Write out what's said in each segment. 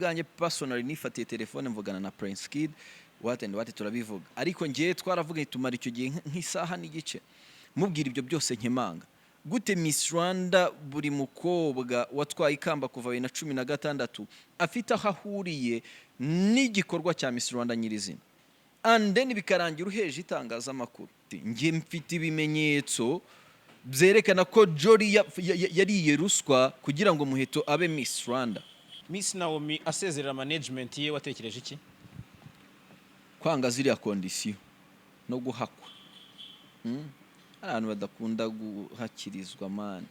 bwanjye personally nifatiye telefone mvugana na Prince Kid what and what turabivuga ariko ngiye twaravuga itumara icyo gihe nk'isaha n'igice mubwira ibyo byose nkemanga gute Miss Rwanda buri mukobwa watwaye ikamba kuva 2016 afite aho ahuriye n'igikorwa cya Miss Rwanda nyirizina and then bikarangira uheje itangaza makuru ngiye mfite ibimenyetso byerekana ko Jolly yariye ruswa kugira ngo Muheto abe Miss Rwanda. Miss Naomi asezerera management ye watekereje iki? Kwanga ziriya condition no guhakwa. Abantu badakunda guhakirizwa man.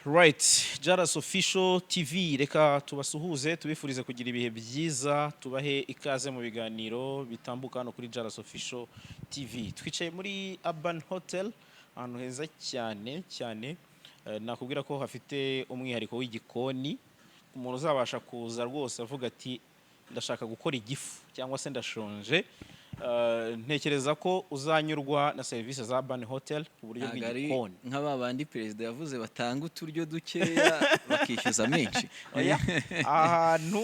Right, JALAS Official TV reka tubasuhuze tubifurize kugira ibihe byiza tubahe ikaze mu biganiro bitambuka hano kuri JALAS Official TV. Twicaye muri Urban Hotel ahantu heza cyane nakubwira ko hafite umwihariko w'igikoni umuntu uzabasha kuza rwose avuga ati ndashaka gukora igifu cyangwa se ndashonje ntekereza ko uzanyurwa na service za Urban Hotel ku buryo bw'igikoni nk'ababandi president yavuze batanga uturyo dukeya bakishyuza menshi ahantu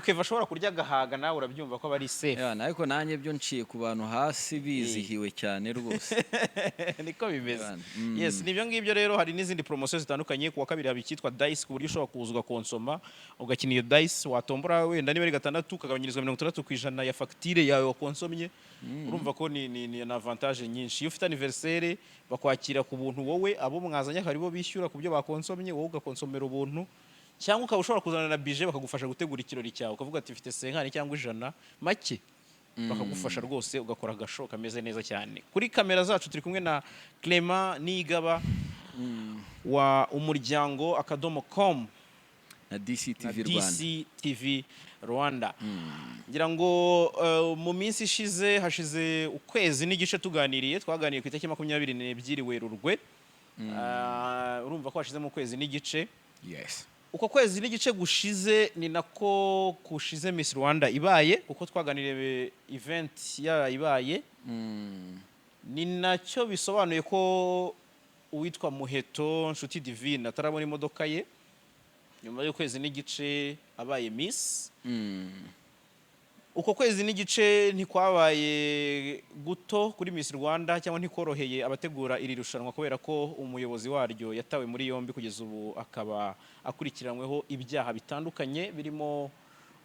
Keva ashobora kurya gahaga nawe urabyumva ko bari safe ariko nanjye byo nciye ku bantu hasi bizihiwe cyane rwose niko bimeze yes nibyo ngibyo rero hari n'izindi promotions zitandukanye ku wa kabiri habikitwa dice ku buryo ushobora kuzwa konsoma ugakina iyo dice watombora wenda niba ari 6 ukagabanyirizwa 60% ya facture yawe wakonsomye urumva ko ni avantage nyinshi iyo ufite anniversaire bakwakira ku buntu wowe abo mwazanya haribo bishyura ku byo bakonsomye wowe ugakonsomera ubuntu cyangwa ukaba ushobora kuzana na budget bakagufasha gutegura ikirori cyawe ukavuga ati mfite 50 cyangwa 100 make bakagufasha rwose ugakora agashoka kameze neza cyane kuri kamera zacu turi kumwe na Clement Nigaba wa umuryango akadomo.com na DCTV Rwanda ngira ngo mu minsi ishize hashize ukwezi n'igice tuganiriye twaganiriye ku itariki 22 Werurwe urumva ko hashize mu kwezi n'igice yes uko kwezi n'igice gushize ni nako kushize Miss Rwanda ibaye uko twaganiriye event ibaye ni nacyo bisobanuye ko uwitwa Muheto Nshuti Divine atarabona imodoka ye nyuma y'ukwezi n'igice abaye Miss uko kwezi n'igice ntikwabaye guto kuri Miss Rwanda cyangwa ntikoroheye abategura iri rushanwa kubera ko umuyobozi waryo yatawe muri yombi kugeza ubu akaba akurikiranyweho ibyaha bitandukanye birimo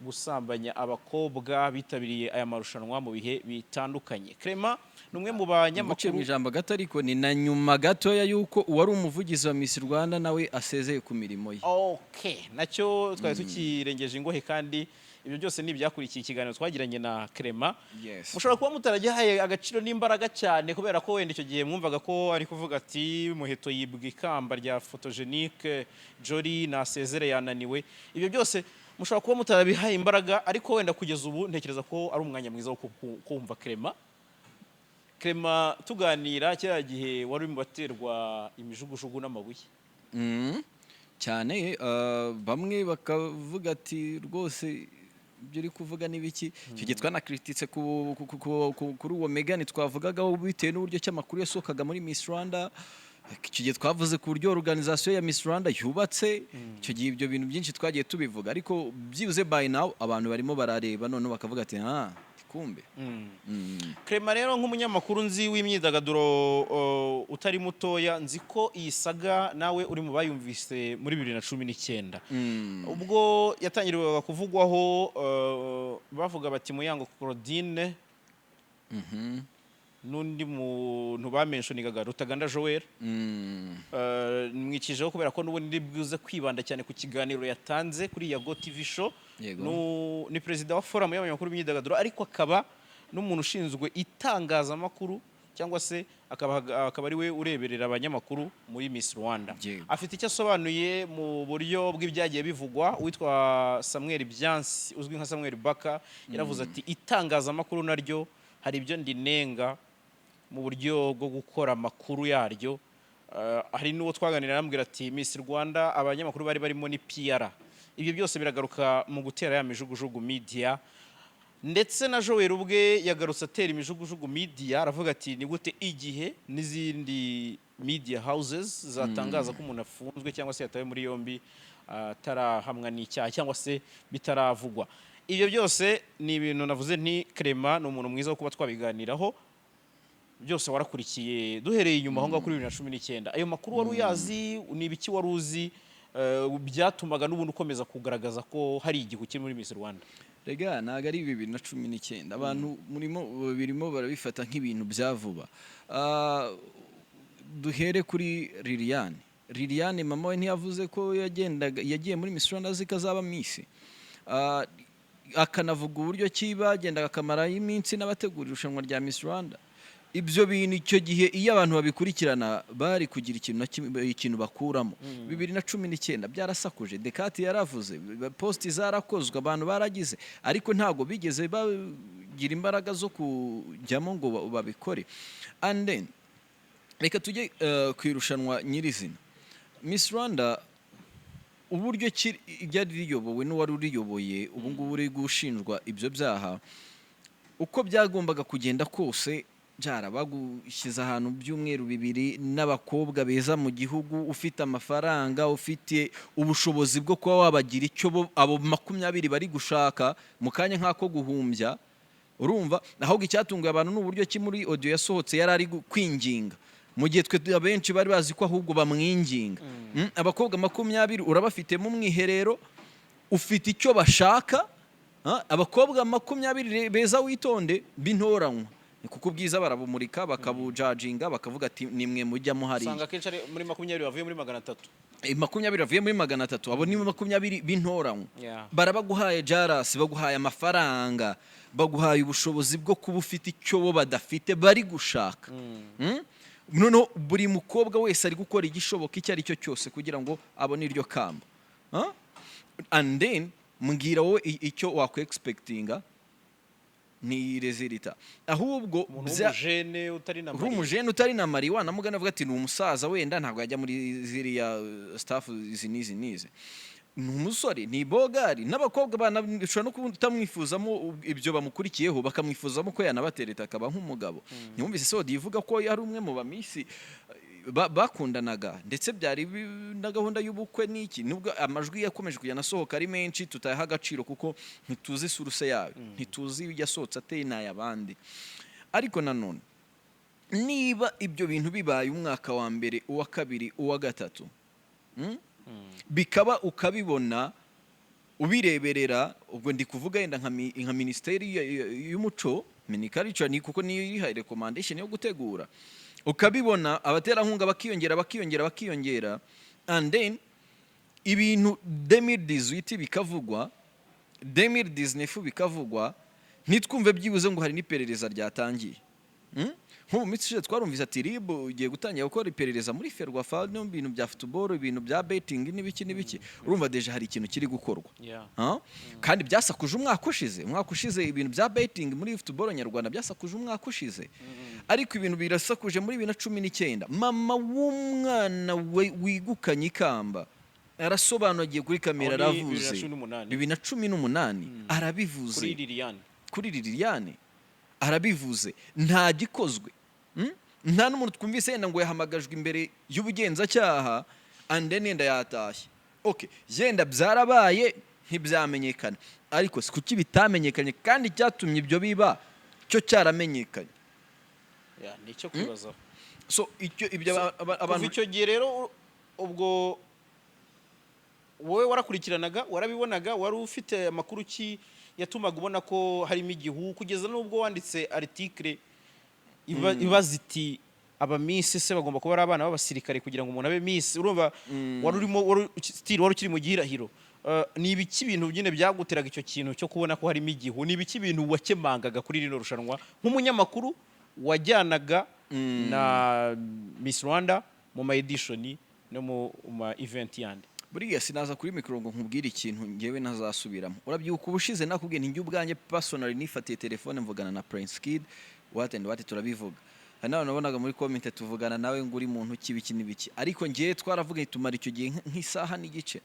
gusambanya abakobwa bitabiriye aya marushanwa mu bihe bitandukanye. Clement numwe mu banyamakuru ijambo gato ariko ni na nyuma gato ya yuko uwari umuvugizi wa Miss Rwanda nawe asezeye ku mirimo ye. Okay, nacyo twari tukirengeje ingohe kandi ibyo byose ni ibyakurikiye ikiganiro twagiranye na Clement. Yes. Mushobora kuba mutaragihaye agaciro n'imbaraga cyane kubera ko wenda icyo gihe mwumvaga ko ari kuvuga ati Muheto yibwa ikamba rya photogenique Jolly nasezere yananiwe. Ibyo byose mushobora kuba mutarabihaye imbaraga ariko wenda kugeza ubu ntekereza ko ari umwanya mwiza wo kumva Clement tuganira cya gihe wari mu baterwa imijugujugu n'amabuye cyane bamwe bakavuga ati rwose ibyo uri kuvuga n'ibiki icyo gihe twanakrititse kuri uwo Megan twavugagaho bitewe n'uburyo cy'amakuru yasohokaga muri Miss Rwanda icyo gihe twavuze ku buryo organisation ya Miss Rwanda yubatse icyo gihe ibyo bintu byinshi twagiye tubivuga ariko byibuze by now abantu barimo barareba none bakavuga ati kumbe Clement rero nk'umunyamakuru nzi w'imyidagaduro utari mutoya nzi ko iyi saga nawe uri mu bayumvise muri 2019 ubwo yatangiriwe kuvugwaho bavuga bati Muyango Claudine nundi muntu bamenshonigaga Rutaganda Joel mwikijeho kubera ko n'ubundi bwize kwibanda cyane ku kiganiro yatanze kuri ya Go TV show ni president wa forum y'abanyamakuru b'imyidagaduro ariko akaba n'umuntu ushinzwe itangazamakuru cyangwa se akaba ari we ureberera abanyamakuru muri Miss Rwanda afite icyo asobanuye mu buryo bw'ibyagiye bivugwa witwa Samuel Byansi uzwi nka Samuel Baka yaravuze ati itangazamakuru naryo hari ibyo ndinenga mu buryo bwo gukora amakuru yaryo hari n'uwo twaganira arambwira ati Miss Rwanda abanyamakuru bari barimo ni PR ibyo byose biragaruka mu gutera ya mijugujugu media ndetse na Joel ubwe yagarutse atera imijugujugu media aravuga ati ni gute igihe n'izindi media houses zatangaza ko umuntu afunzwe cyangwa se yatawe muri yombi atarahamwa n'icyaha cyangwa se bitaravugwa. Ibyo byose ni ibintu navuze nti Clement ni umuntu mwiza wo kuba twabiganiraho, byose warakurikiye duhereye inyuma aho ngaho kuri 2019. Ayo makuru wari uyazi, ni ibiki wari uzi byatumaga n'ubundi ukomeza kugaragaza ko hari igihu kiri muri Miss Rwanda? Rega naga ari 2019 abantu birimo barabifata nk'ibintu bya vuba. Duhere kuri Liliane mama we ntiyavuze ko yagiye muri Miss Rwanda zikazaba Miss, akanavuga uburyo kibagendaga akamara y'iminsi n'abategura irushanwa rya Miss Rwanda. Ibyo bintu icyo gihe iyo abantu babikurikirana bari kugira ikintu bakuramo. 2019 byarasakuje, Dekati yaravuze, posti zarakozwe, abantu baragize, ariko ntago bigeze bagira imbaraga zo kujyamo ngo babikore. And then reka tujye kwirushanwa nyirizina. Miss Rwanda uburyo ryari riyobowe n'uwari uriyoboye ubu ngubu uri gushinjwa ibyo byaha, uko byagombaga kugenda kose bagushyize ahantu by'umweru bibiri n'abakobwa beza mu gihugu, ufite amafaranga, ufite ubushobozi bwo kuba wabagira icyo abo 20 bari gushaka mu kanya nk'ako guhumbya. Urumva ahubwo icyatunguye abantu n'uburyo ki muri audio yasohotse yari ari kwinginga, mu gihe twe abenshi bari bazi ko ahubwo bamwinginga. Abakobwa 20 urabafite mu mwiherero, ufite icyo bashaka, abakobwa 20 beza witonde bintoranywa, kuko ubwiza barabumurika bakabujajinga bakavuga ati nimwe mujya muhari. Sanga kenshi ari muri 20 bavuye muri 300. 20 bavuye muri 300, abo ni 20 bintoranywa. Barabaguhaye JALAS, baguhaye amafaranga, baguhaye ubushobozi bwo kuba ufite icyo bo badafite bari gushaka. Noneho buri mukobwa wese ari gukora igishoboka icyo ari cyo cyose kugira ngo abone iryo kamba. And then mbwira wowe icyo wakwe-expectinga ni resulta. Ahubwo umujene utari na mari wanamugana avuga ati ni umusaza wenda ntabwo yajya muri ziriya staff nize. Ni umusore, ni bogari, n'abakobwa banashobora no kutamwifuzamo ibyo bamukurikiyeho, bakamwifuzamo ko yanabatereta akaba nk'umugabo. Nyumvise so divuga ko yari umwe mu bamisi bakundanaga, ndetse byari na gahunda y'ubukwe n'iki, nubwo amajwi yakomeje kujya nasohoka ari menshi tutayaha agaciro kuko ntituzi suruse yayo, ntituzi yasohotse ateye n'ayabandi. Ariko nanone niba ibyo bintu bibaye umwaka wa mbere, uwa kabiri, uwa gatatu, bikaba ukabibona ubireberera, ubwo ndi kuvuga yenda nka Ministeri y'Umuco Minicarica, ni kuko niyo iriha recommendation yo gutegura, ukabibona abaterankunga bakiyongera, and then ibintu 2018 bikavugwa, 2019 bikavugwa, nitwumve byibuze ngo hari n'iperereza ryatangiye. Nk'ubu mitsi twarumvise ati RIB ugiye gutangira gukora iperereza muri Ferwafa no bintu bya football, ibintu bya betting n'ibiki. Urumva deja hari ikintu kiri gukorwa. Kandi byasakuje umwaka ushize ibintu bya betting muri football nyarwanda byasakuje umwaka ushize. Ariko ibintu birasakuje muri 2019. Mama w'umwana wigukanye ikamba arasobanuye kuri kamera, aravuze 2018 arabivuze kuri Liliane arabivuze, nta gikozwe. Nta n'umuntu twumvise yenda ngo yahamagajwe imbere y'ubugenzacyaha ande nenda yatashye. Okay, yenda byarabaye ntibyamenyekana, ariko kuki bitamenyekanye kandi cyatumye ibyo biba cyo cyaramenyekanye? Nicyo kwibazaho. So ibyo abantu icyo gihe rero ubwo wowe warakurikiranaga, warabibonaga, wari ufite amakuru ki yatumaga ubona ko harimo igihu, kugeza n'ubwo wanditse article ibaza iti aba Miss se bagomba kuba ari abana b'abasirikare kugira ngo umuntu abe Miss? Urumva wari ukiri mu gihirahiro. Ni ibiki ibintu byine byaguteraga icyo kintu cyo kubona ko harimo igihu? Ni ibiki ibintu wakemangaga kuri rino rushanwa nk'umunyamakuru wajyanaga na Miss Rwanda mu ma edition no mu ma event yandi? Buriya sinaza kuri mikoro ngo nkubwire ikintu ngewe ntazasubiramo. Urabyuka ubushize nakubwiye nti njye ubwanjye personally nifatiye telefone mvugana na Prince Kid, what turabivuga. Hano nabonaga muri comment tuvugana nawe ngo uri muntu kibiki n'ibiki, ariko ngiye twaravuga tumara icyo gihe nk'isaha n'igice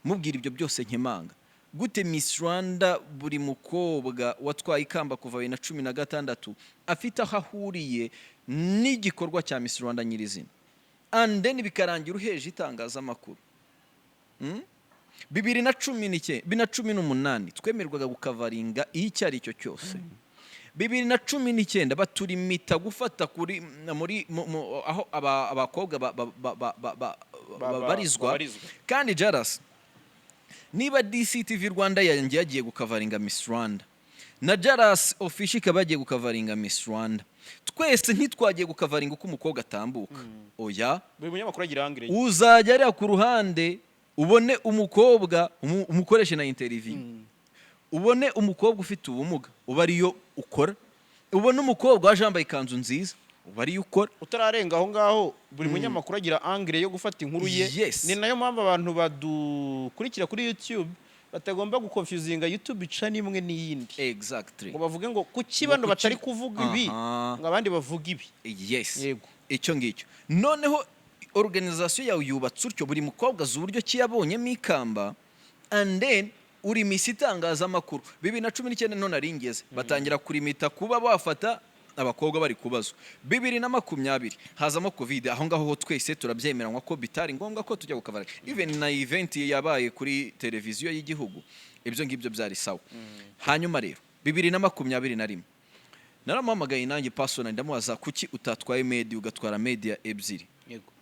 mubwira ibyo byose nkemanga. gute Miss Rwanda buri mukobwa watwaye ikamba kuva 2016 afite aho ahuriye n'igikorwa cya Miss Rwanda nyirizina, and then bikarangira uheje itangazamakuru. 2018 twemerwaga gukavaringa icyo ari cyo cyose. 2019 baturimita gufata kuri muri aho abakobwa barizwa, kandi JALAS niba DCTV Rwanda yanjye yagiye gukavaringa Miss Rwanda na JALAS official ikaba yagiye gukavaringa Miss Rwanda, twese ntitwagiye gukavaringa uko umukobwa atambuka. Oya, buri munyamakuru agira angire, uzajya ari ku ruhande ubone umukobwa umukoreshe na interview, ubone umukobwa ufite ubumuga uba ariyo ukora, ubone umukobwa waje yambaye ikanzu nziza uba ariyo ukora. utararenga aho ngaho buri munyamakuru agira angire yo gufata inkuru ye. Yes. Ni nayo mpamvu abantu badukurikira kuri YouTube batagomba gukonfuzinga YouTube ica nimwe n'iyindi, Exactly. ngo bavuge ngo kuki bano batari kuvuga ibi ngo abandi bavuga ibi. Yes. Yego. Icyo ngicyo noneho organisation yawe yubatse utyo, buri mukobwa azi uburyo ki yabonyemo ikamba, and then uri Miss itangazamakuru. 2019 none aringeze batangira kurimita kuba bafata abakobwa bari kubazwa. 2020 hazamo covid, aho ngaho ho twese turabyemeranywa ko bitari ngombwa ko tujya gukavara, even na event yabaye kuri televiziyo y'igihugu, ibyo ngibyo byari sawa. Hanyuma rero 2021 naramuhamagaye nanjye personally ndamubaza kuki utatwaye media ugatwara media ebyiri. Yego.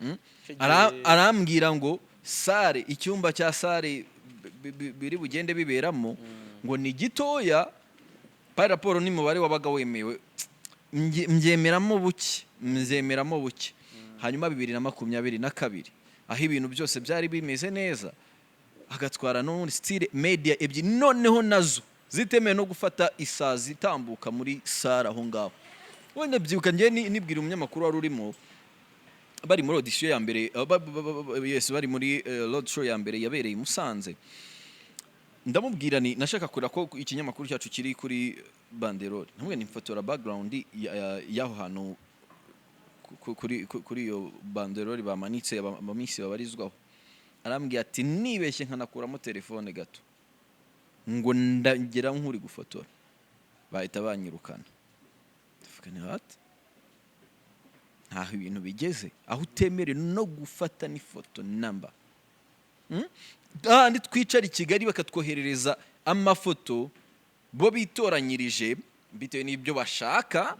Arambwira ngo sare, icyumba cya sare biri bugende biberamo ngo ni gitoya pa raporo n'umubare wabaga wemewe, myemeramo buke. Hanyuma 2022 aho ibintu byose byari bimeze neza, agatwara no style media ebyiri, noneho nazo zitemewe no gufata isazi itambuka muri sare aho ngaho. Wenda byibuka ngiye nibwira umunyamakuru wari urimo, bari muri audition ya mbere, yes bari muri road show ya mbere yabereye i Musanze. Ndamubwira ni nashaka kura ko ikinyamakuru cyacu kiri kuri banderole, ntabwo ni fotora background yaho hano kuri iyo banderole bamanitse abamisi babarizwaho. Arambwira ati nibeshye nkanakuramo telefone gato ngo ndagera nk'uri gufotora bahita banyirukana. Tufukane hati ntaho ibintu bigeze aho utemere no gufata n'ifoto namba. Kandi twicara i Kigali bakatwoherereza amafoto bo bitoranyirije bitewe n'ibyo bashaka.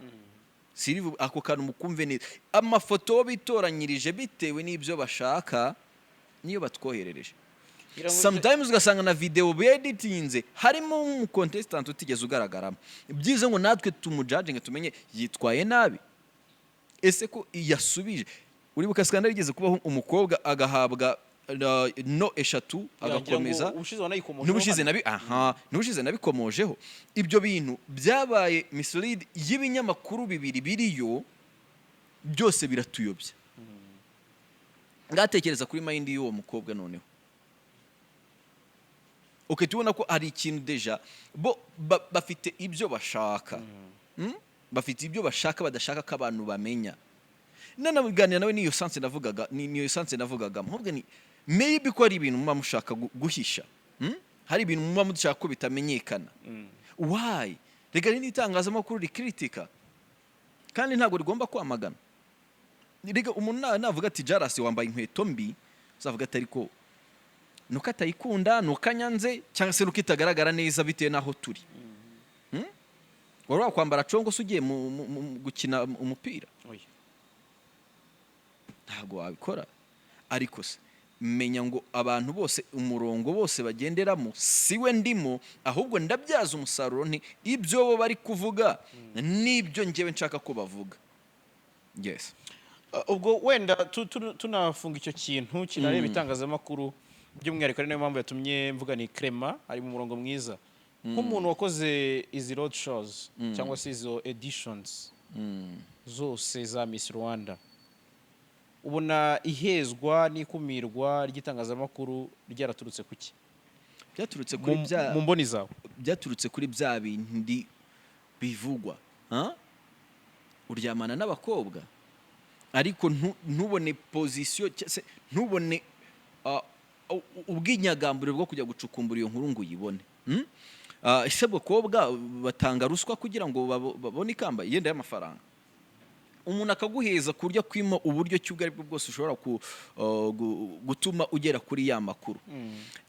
Siri ako kantu mukumve neza, amafoto bo bitoranyirije bitewe n'ibyo bashaka niyo batwoherereje. Sometimes ugasanga na video editinze harimo mu contestant utigeze ugaragaramo. Byize ngo natwe tumujudge tumenye yitwaye nabi, ese ko yasubije. Uribuka skandal igeze kubaho umukobwa agahabwa no eshatu agakomeza n'ubushize nabikomojeho. Ibyo bintu byabaye mislead y'ibinyamakuru bibiri biriyo, byose biratuyobya. Ngatekereza kuri mind y'uwo mukobwa noneho. Okay, tubona ko ari ikintu deja bo bafite ibyo bashaka. Bafite ibyo bashaka badashaka ko abantu bamenya. Nanabiganira nawe niyo sense navugaga mubwe ni maybe ko ari ibintu muba mushaka guhisha. Hari ibintu muba mushaka ko bitamenyekana. Why? Rega ni itangazamakuru rikritika kandi ntabwo rigomba kwamagana. Rega umuntu navuga ati JALAS wambaye inkweto mbi, uzavuga ati ariko nuko atayikunda, nuko anyanze, cyangwa se nuko itagaragara neza bitewe naho turi. Wari wakwambara congo se ugiye gukina umupira? Ntabwo wabikora. Ariko se menya ngo abantu bose umurongo bose bagenderamo siwe ndimo, ahubwo ndabyaza umusaruro nti ibyo bo bari kuvuga nibyo ngewe nshaka ko bavuga. Yes. Ubwo wenda tunafunga icyo kintu kinareba itangazamakuru by'umwihariko, niyo mpamvu yatumye mvuga ni Clement ari mu murongo mwiza nk'umuntu wakoze izi road shows cyangwa se izo editions zose za Miss Rwanda. Ubona ihezwa n'ikumirwa ry'itangazamakuru ryaraturutse kuki? Byaturutse kuri mu mboni zawe. Byaturutse kuri bya bindi bivugwa. Uryamana n'abakobwa ariko ntubone position, ntubone ubwinyagamburiro bwo kujya gucukumbura iyo nkuru ngo uyibone. Ese abakobwa batanga ruswa kugira ngo babone ikamba yenda y'amafaranga, umuntu akaguheza kurya kwima uburyo cy'ubwo ari bwo bwose ushobora gutuma ugera kuri ya makuru.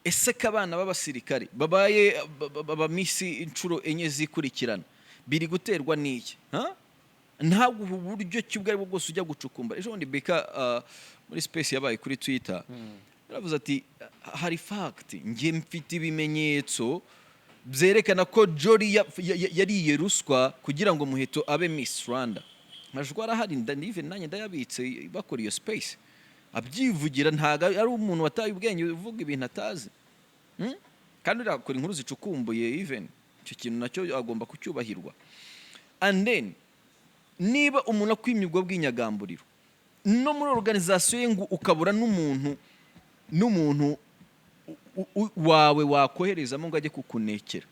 Ese kabana b'abasirikare babaye abamisi inshuro enye zikurikirana biri guterwa n'iki? Ntabwo uburyo cy'ubwo ari bwo bwose ujya gucukumba. Ejo bundi Beka muri space yabaye kuri Twitter yaravuze ati hari fact ngiye mfite ibimenyetso byerekana ko Jolly yariye ruswa kugira ngo Muheto abe Miss Rwanda. Najwa arahari even nanjye ndayabitse bakora iyo space abyivugira, ntaga ari umuntu wataye ubwenge uvuga ibintu atazi. Kandi urakora inkuru zicukumbuye, even icyo kintu nacyo agomba kucyubahirwa. And then niba umuntu akwimye ubwo bw'inyagamburiro no muri organisation ye ngo ukabura n'umuntu wawe wakoherezamo ngo ajye kukunekera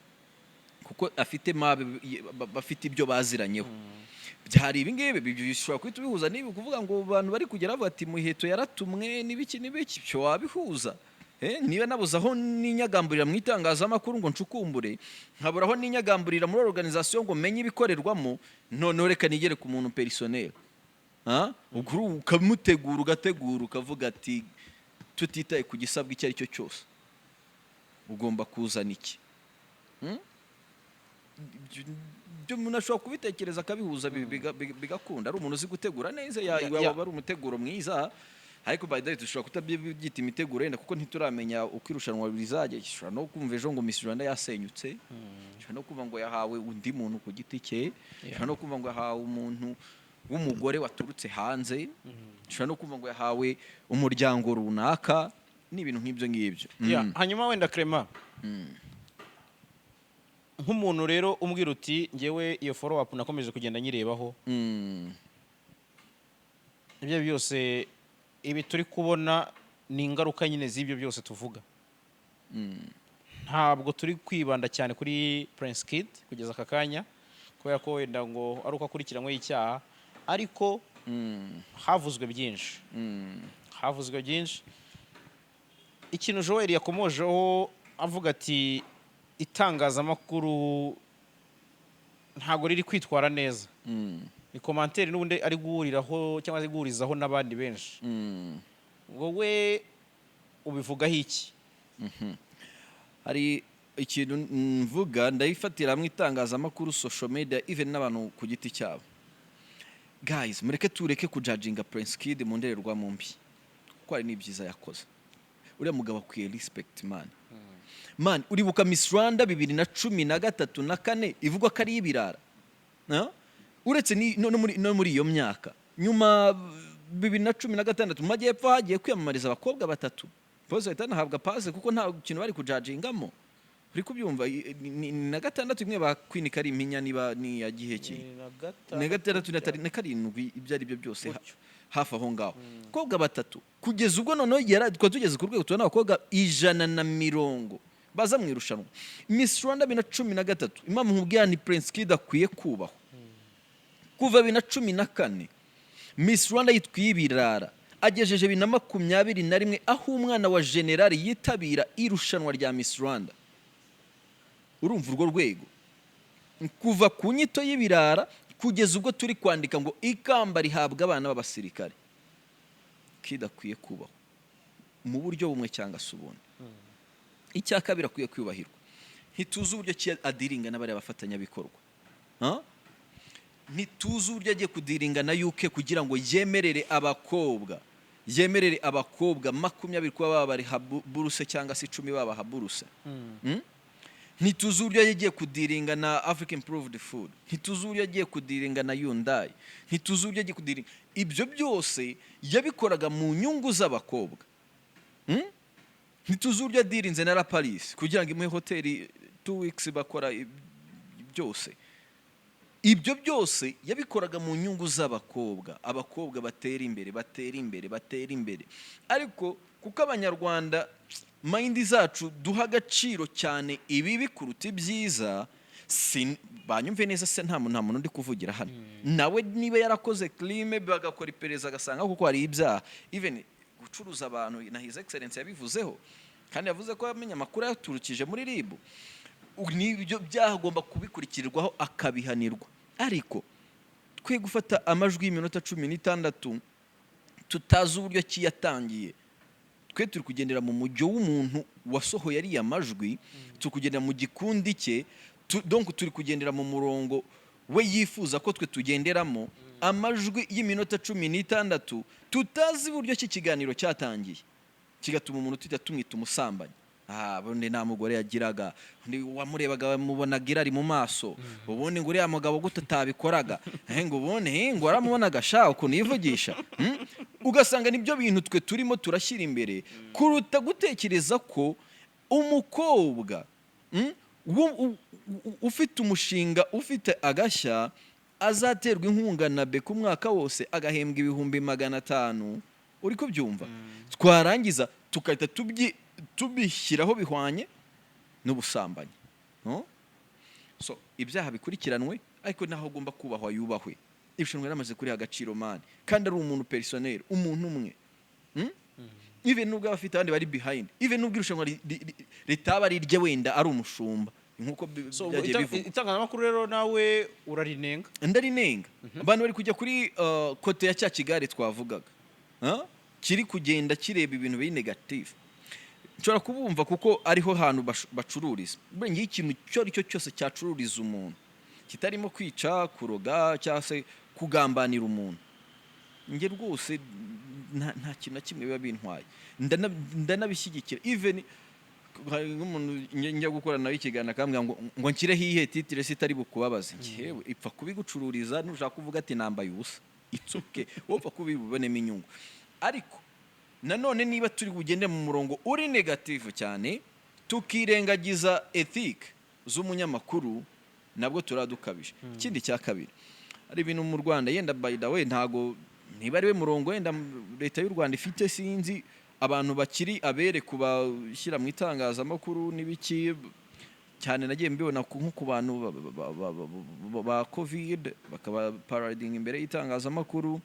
kuko afite bafite ibyo baziranyeho. Byari ibi ngibi bishobora kwita bihuza nibi kuvuga ngo abantu bari kugera bati Muheto yaratumwe n'ibiki byo wabihuza. Niba nabuzaho n'inyagamburira mu itangazamakuru ngo ncukumbure, nkaburaho n'inyagamburira muri organisation ngo menye ibikorerwamo, none reka nigere ku muntu personnel. Ukamutegura ugategura ukavuga ati tutitaye ku gisabwa icyo ari cyo cyose ugomba kuzana iki. Byo umuntu ashobora kubitekereza akabihuza bigakunda. Ari umuntu uzi gutegura neza yaba ari umuteguro mwiza, ariko by the way dushobora kutabyita imiteguro yenda kuko ntituramenya uko irushanwa rizajya. Gishobora no kumva ejo ngo Miss Rwanda yasenyutse, gishobora no kumva ngo yahawe undi muntu ku giti cye, gishobora no kumva ngo yahawe umuntu w'umugore waturutse hanze, gishobora no kumva ngo yahawe umuryango runaka n'ibintu nk'ibyo ngibyo. Hanyuma wenda Clement nk'umuntu rero umbwira uti ngewe iyo follow up nakomeje kugenda nyirebaho, ibyo byose ibi turi kubona ni ingaruka nyine z'ibyo byose tuvuga. Ntabwo turi kwibanda cyane kuri Prince Kid kugeza aka kanya kubera ko wenda ngo ari uko akurikiranywe icyaha, ariko havuzwe byinshi. Ikintu Joel yakomojeho avuga ati itangazamakuru ntabwo riri kwitwara neza. Ni commentaire n'ubundi ari guhuriraho cyangwa ari guhurizaho n'abandi benshi. Wowe ubivugaho iki? Hari ikintu mvuga ndayifatira mu itangazamakuru, social media, even n'abantu ku giti cyabo. Guys, mureke tureke kujudginga Prince Kid mu ndorerwamo mbi kuko ari n'ibyiza yakoze. Uriya mugabo akwiye respect man. Uribuka Miss Rwanda 2013 na 4 ivugwa ko ari ibirara. Uretse no muri iyo myaka nyuma 2016 mu majyepfo hagiye kwiyamamariza abakobwa batatu. Pose itanahabwa pase kuko nta kintu bari kujudgingamo. Uri kubyumva na gatandatu imwe bakwinika ari iminya niba ni yagihe ki na gatandatu na karindwi ibyo ari byo byose hafi aho ngaho. Abakobwa batatu kugeza ubwo noneho tugeze ku rwego tubona abakobwa 120 baza mu irushanwa. Miss Rwanda 2013 impamvu nkubwira ni Prince Kid akwiye kubaho. Kuva 2014 Miss Rwanda yitwiye ibirara agejeje 2021 aho umwana wa general yitabira irushanwa rya Miss Rwanda. Urumva urwo rwego kuva ku nyito y'ibirara kugeza ubwo turi kwandika ngo ikamba rihabwa abana b'abasirikare. Kid akwiye kubaho mu buryo bumwe cyangwa se ubundi. Icya kabiri akwiye kwiyubahirwa. Ntituzi uburyo adiringa n'abari abafatanyabikorwa. Ntituzi uburyo agiye kudiringa na UK kugira ngo yemerere abakobwa 20 kuba baba buruse cyangwa se 10 baba buruse. Ntituzi uburyo yagiye kudiringa na African Improved Food. Ntituzi uburyo yagiye kudiringa na Hyundai. Ntituzi uburyo yagiye kudiringa. Ibyo byose yabikoraga mu nyungu z'abakobwa. Ntituzi uburyo yadirinze na La Paris kugira ngo imuhe hoteli 2 weeks bakora byose. Ibyo byose yabikoraga mu nyungu z'abakobwa. Abakobwa batera imbere. Ariko kuko abanyarwanda mind zacu duha agaciro cyane ibi bikuruta ibyiza, banyumve neza se nta muntu ndi kuvugira hano. Nawe niba yarakoze crime bagakora iperereza agasanga kuko hari ibyaha, even gucuruza abantu na His Excellence yabivuzeho kandi yavuze ko yamenye amakuru yaturukije muri RIB. Nibyo byagomba kubikurirwaho akabihanirwa. Ariko twe gufata amajwi y'iminota 16 tutazi uburyo kiyatangiye, twe turi kugendera mu mujyo w'umuntu wasohoye ari amajwi, turi kugendera mu gikundi cye, donc turi kugendera mu murongo we yifuza ko twe tugenderamo. Amajwi y'iminota 16 tutazi uburyo kiganiro cyatangiye, kigatuma umuntu tujya tumwita umusambanyi. Bonde nta mugore yagiraga, wamurebaga mubonaga irari mu maso, ubundi ngo uriya mugabo gute atabikoraga, ngo ubone ngo aramubonaga sha ukuntu yivugisha. Ugasanga nibyo bintu twe turimo turashyira imbere kuruta gutekereza ko umukobwa ufite umushinga, ufite agashya, azaterwa inkunga na BK umwaka wose agahembwa 500,000. Uri kubyumva? Twarangiza tukahita tubishyiraho bihwanye n'ubusambanyi. So ibyaha bikurikiranwe, ariko naho agomba kubahwa yubahwe. Ibishonwe namaze kuri agaciro mani, kandi ari umuntu personnel, umuntu umwe. Even nubwo abafite abandi bari behind, even nubwo irushanwa ritaba ari rye wenda ari umushumba, nkuko byagiye bivuga. Itangazamakuru rero nawe urarinenga? Ndarinenga. Abantu bari kujya kuri kote ya cya kigare twavugaga, kiri kugenda kireba ibintu biri negative. Nshobora kubumva kuko ariho hantu bacururiza. Ngiye ikintu cyo ari cyo cyose cyacururiza umuntu, kitarimo kwica, kuroga cyangwa se kugambanira umuntu, nge rwose nta kintu na kimwe biba bintwaye. Ndanabishyigikira. Even nk'umuntu njya gukora nawe ikiganiro akambwira ngo nshyireho iyihe titire sitari bukubabaze, ngewe ipfa kubigucururiza. Nushaka kuvuga ati nambaye ubusa, it's okay, wopfa kubibonemo inyungu. Ariko nanone niba turi bugende mu murongo uri negative cyane, tukirengagiza ethique z'umunyamakuru, nabwo turadukabije. Ikindi cya kabiri, ari ibintu mu Rwanda yenda by the way ntago niba ari we murongo yenda leta y'u Rwanda ifite, sinzi abantu bakiri abere kubashyira mu itangazamakuru n'ibiki cyane. Nagiye mbibona nko ku bantu ba COVID bakaba parading imbere y'itangazamakuru.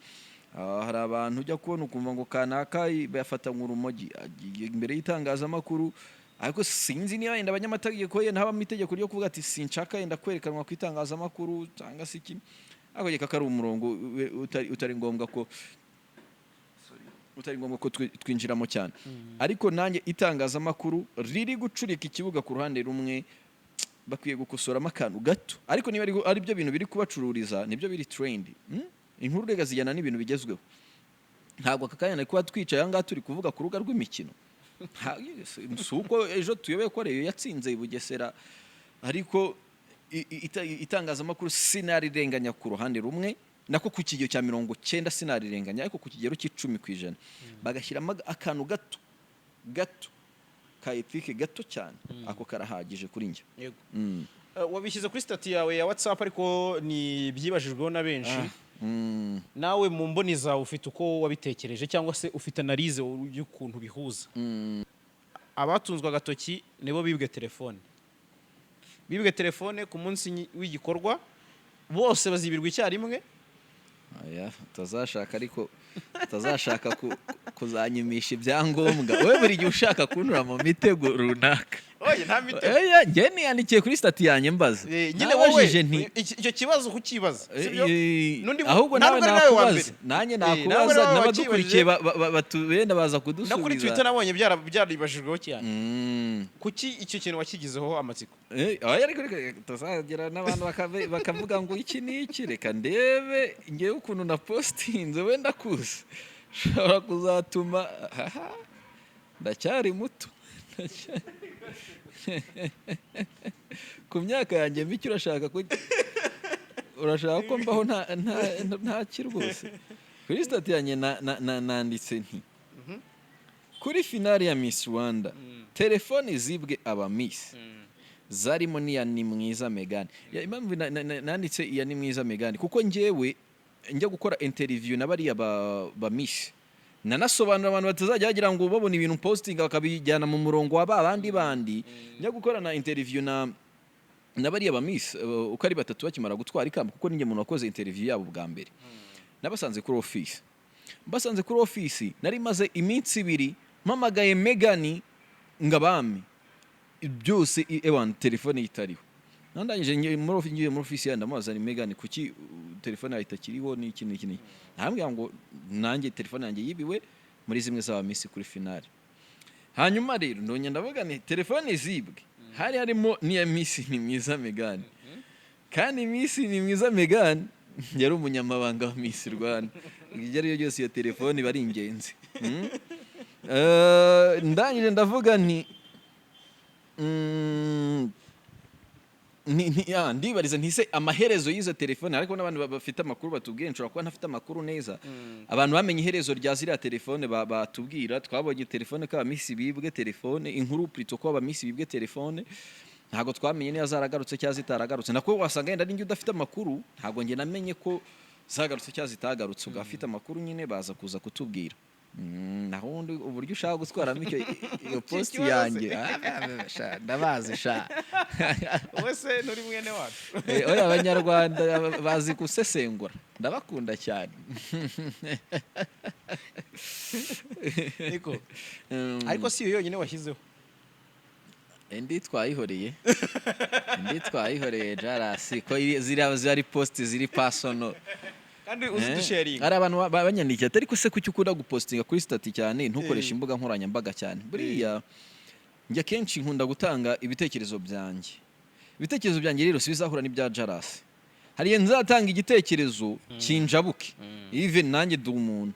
Hari abantu ujya kubona ukumva ngo kanaka bayafata nk'urumogi imbere y'itangazamakuru, ariko sinzi niba yenda abanyamategeko yenda haba mu itegeko ryo kuvuga ati sinshaka yenda kwerekanwa ku itangazamakuru cyangwa se iki. Ako geka kari umurongo utari ngombwa ko twinjiramo cyane. Ariko nanjye itangazamakuru riri gucurika ikibuga ku ruhande rumwe, bakwiye gukosoramo akantu gato. Ariko niba ari byo bintu biri kubacururiza, nibyo biri trend. Inkuru rega zijyana n'ibintu bigezweho. Ntabwo akakanya kuba twicaye aha ngaha turi kuvuga ku rubuga rw'imikino. Suko ejo tuyobe ko Reyo yatsinze i Bugesera, ariko itangazamakuru sinarirenganya ku ruhande rumwe, nako ku kigero cya 90 sinarirenganya, ariko ku kigero cy'10% bagashyiramo akantu gato ka ethique gato cyane, ako karahagije kuri njye. Yego. Wabishyize kuri stati yawe ya WhatsApp, ariko ni byibajijweho na benshi. Nawe mu mboni zawe ufite uko wabitekereje, cyangwa se ufite analize y'ukuntu bihuza? Abatunzwe agatoki nibo bibwe telefone ku munsi w'igikorwa, bose bazibirwa icyarimwe. Utazashaka kuzanyimisha ibyangombwa, wowe buri gihe ushaka kuntura mu mitego runaka. Oye nta mitego. Njye niyandikiye kuri stati yanjye mbaza. Nyine wowe icyo kibazo kukibaza, sibyo? Ahubwo nawe nakubaza, nanjye nakubaza, n'abadukurikiye batubenda baza kudusubiza. Nakuri Twitter nabonye byaribajijweho cyane. Kuki icyo kintu wakigizeho amatsiko? Ariko tuzagera n'abantu bakavuga ngo iki ni iki, reka ndebe ngewe ukuntu na postinze wenda kuza shobora kuzatuma ndacyari muto. Ku myaka yanjye mike urashaka ko mbaho nta kirwose. Kuri stati yanjye nanditse nti kuri finale ya Miss Rwanda telefone zibwe aba Miss zarimo niya ni mwiza Megani. Impamvu nanditse iya ni mwiza Megani kuko njyewe njya gukora interview n'abariya ba Miss, nanasobanura abantu batazajya bagira ngo babone ibintu posting bakabijyana mu murongo wa bandi. Njya gukora na interview n'abariya ba Miss uko ari batatu bakimara gutwara ikamba, kuko ninjye muntu wakoze interview yabo bwa mbere. Nabasanze kuri office nari maze iminsi 2 mpamagaye Megani ngabami byose ewan telefone itariho nandangije ngiye muri office ya ndamubaza ni Megan kuki telefone itakiriho n'iki ntambwira ngo nanjye telefone yanjye yibiwe muri zimwe z'aba miss kuri finale hanyuma rero ndonye ndavuga ni telefone zibwe hari harimo niya miss ni mwiza Megan kandi miss ni mwiza Megan yari umunyamabanga wa Miss Rwanda igere yo byose iyo telefone bari ingenzi ndangije ndavuga nti ndibariza ntise amaherezo y'izo telefone ariko n'abantu bafite amakuru batubwiye nshobora kuba ntafite amakuru neza abantu bamenye iherezo rya ziriya telefone batubwira twabonye telefone kaba Miss bibwe telefone inkuru plutôt ko aba Miss bibwe telefone ntago twamenye niya zaragarutse cyangwa zitaragarutse nako wasanga yenda ninjye udafite amakuru ntago nge namenye ko zagarutse cyangwa zitagarutse ugafite amakuru nyine baza kuza kutubwira nahundi uburyo ushaka gutwaramo iyo post yanjye ndabazi sha wese nuri mwene wacu oya abanyarwanda bazi gusesengura ndabakunda cyane ariko si yo yonyine washyizeho Ndi twayihoreye JALAS ko ziri post ziri personal kandi uzidusharing ari abantu banyandikiye atari ko se kuki ukunda gupostinga kuri stati cyane ntukoresha imbuga nkoranyambaga cyane buriya njya kenshi nkunda gutanga ibitekerezo byanjye rero sibizahura n'ibya JALAS hari nzatanga igitekerezo kinjabuke even nanjye du umuntu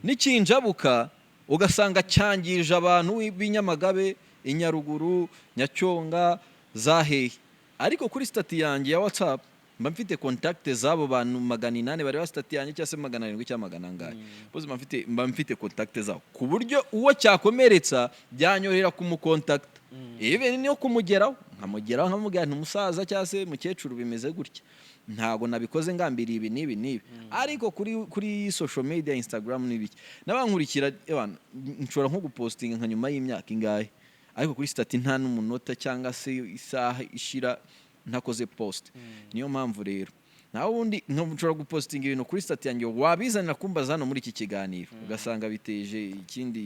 nikinjabuka ugasanga cyangije abantu b'inyamagabe inyaruguru Nyacyonga zahehe ariko kuri stati yanjye ya WhatsApp mba mfite contact zabo bantu 800 bari wa stati yanjye cyase 700 cyangwa 800 bose mba mfite contact zabo ku buryo uwo cyakomeretsa byanyorera kumukontact even niyo kumugeraho nkamubwira umusaza cyase mukecuru bimeze gutya ntago nabikoze ngambiriye ibi nibi ariko kuri social media Instagram n'ibiki nabankurikira nshobora nko gupostinga nka nyuma y'imyaka ingahe ariko kuri stati nta n'umunota cyangwa se isaha ishira ntakoze post niyo mpamvu rero naho ubundi nshobora gupostinga ibintu kuri stati yanjye wabizanira kumbaza hano muri iki kiganiro ugasanga biteje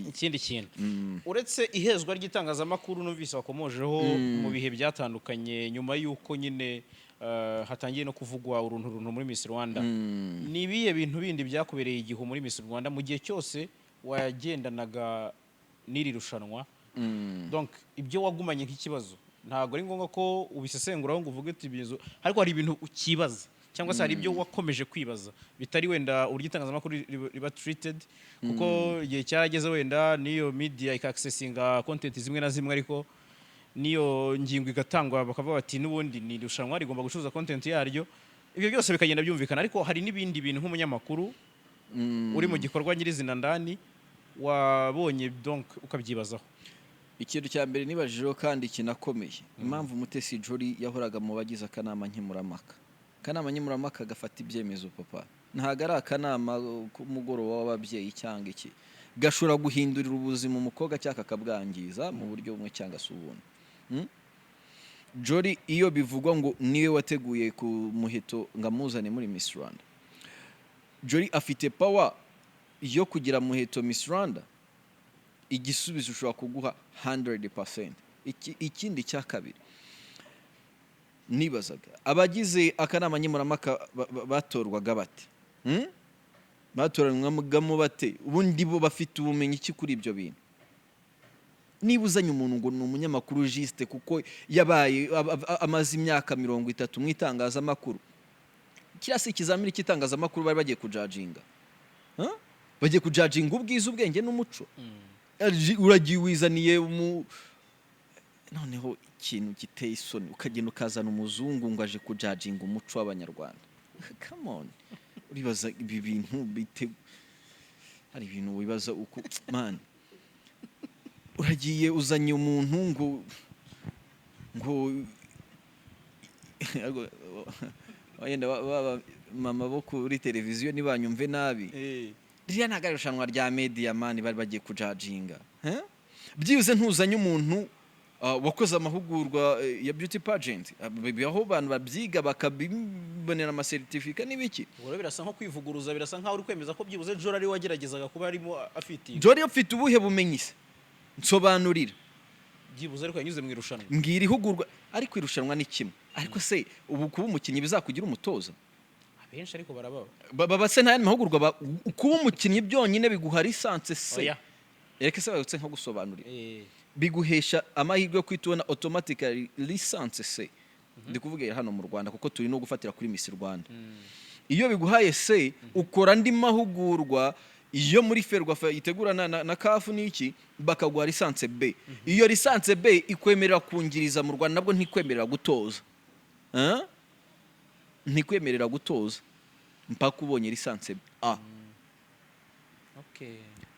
ikindi kintu uretse ihezwa ry'itangazamakuru numvise wakomojeho mu bihe byatandukanye nyuma y'uko nyine hatangiye no kuvugwa uruntu muri Miss Rwanda nibiye bintu bindi byakubereye igihu muri Miss Rwanda mu gihe cyose wagendanaga n'iri rushanwa donc ibyo wagumanye nk'ikibazo ntago ari ngombwa ko ubisesenguraho ngo uvuge uti bizo ariko hari ibintu ukibaza cyangwa se hari ibyo wakomeje kwibaza bitari wenda uryitangazamakuru riba treated kuko igihe cyarageze wenda niyo media ikaccessinga content zimwe na zimwe ariko niyo ngingo igatangwa bakavuga bati n'ubundi ni rushanwa rigomba gucuruza content yaryo ibyo byose bikagenda byumvikana ariko hari n'ibindi bintu nk'umunyamakuru uri mu gikorwa nyirizina ndani wabonye donc ukabyibazaho ikintu cya mbere nibajijeho kandi kinakomeye impamvu Mutesi Jolly yahoraga mu bagize akanama nkemurampaka gafata ibyemezo papa ntago ari akanama k'umugoroba w'ababyeyi cyangwa iki gashobora guhindurira ubuzima umukobwa cyangwa kakabwangiza mu buryo bumwe cyangwa se ubundi Jolly iyo bivugwa ngo niwe wateguye ku muheto ngamuzane muri Miss Rwanda Jolly afite power yo kugira muheto Miss Rwanda igisubizo ushobora kuguha 100%. Ikindi cya kabiri nibazaga abagize akanama nkemurampaka batorwaga bate batoranywa bate ubundi bo bafite ubumenyi iki kuri ibyo bintu nibuzanye umuntu ngo ni umunyamakuru juste kuko yabaye amazi imyaka 30 mu itangazamakuru kirasi ikizamini cy'itangazamakuru bari bagiye kujajinga bagiye kujajinga ubwiza ubwenge n'umuco uragiye wizaniye noneho ikintu giteye isoni ukagenda ukazana umuzungu ngo aje kujajinga umuco w'abanyarwanda come on uribaza ibi bintu hari ibintu wibaza uko man uragiye uzanye umuntu ngo wenda mama bo kuri televiziyo nibanyumve nabi ririya ntago ari irushanwa rya media man bari bagiye kujajinga byibuze ntuzanye umuntu wakoze amahugurwa ya beauty pageant aho abantu babyiga bakabibonera ama certificate n'ibiki ubwo birasa nko kwivuguruza birasa nkaho uri kwemeza ko byibuze Jolly ari wageragezaga kuba arimo afite Jolly afite ubuhe bumenyi se nsobanurira byibuze ariko yanyuze mu irushanwa mbwira ihugurwa ariko irushanwa ni kimwe ariko se ubu kuba umukinnyi bizakugira umutoza abenshi ariko barababa baba se nta mahugurwa kuba umukinnyi byonyine biguha lisanse se reka se bayutse nko gusobanurira biguhesha amahirwe yo kwitubona automatically lisanse se ndi kuvugira hano mu Rwanda kuko turi no gufatira kuri Miss Rwanda iyo biguhaye se ukora andi mahugurwa iyo muri Ferwafa itegura na kafu niki bakaguha lisanse B iyo lisanse B ikwemerera kungiriza mu Rwanda nabwo ntikwemerera gutoza ntikwemerera gutoza mpaka ubonye lisanse A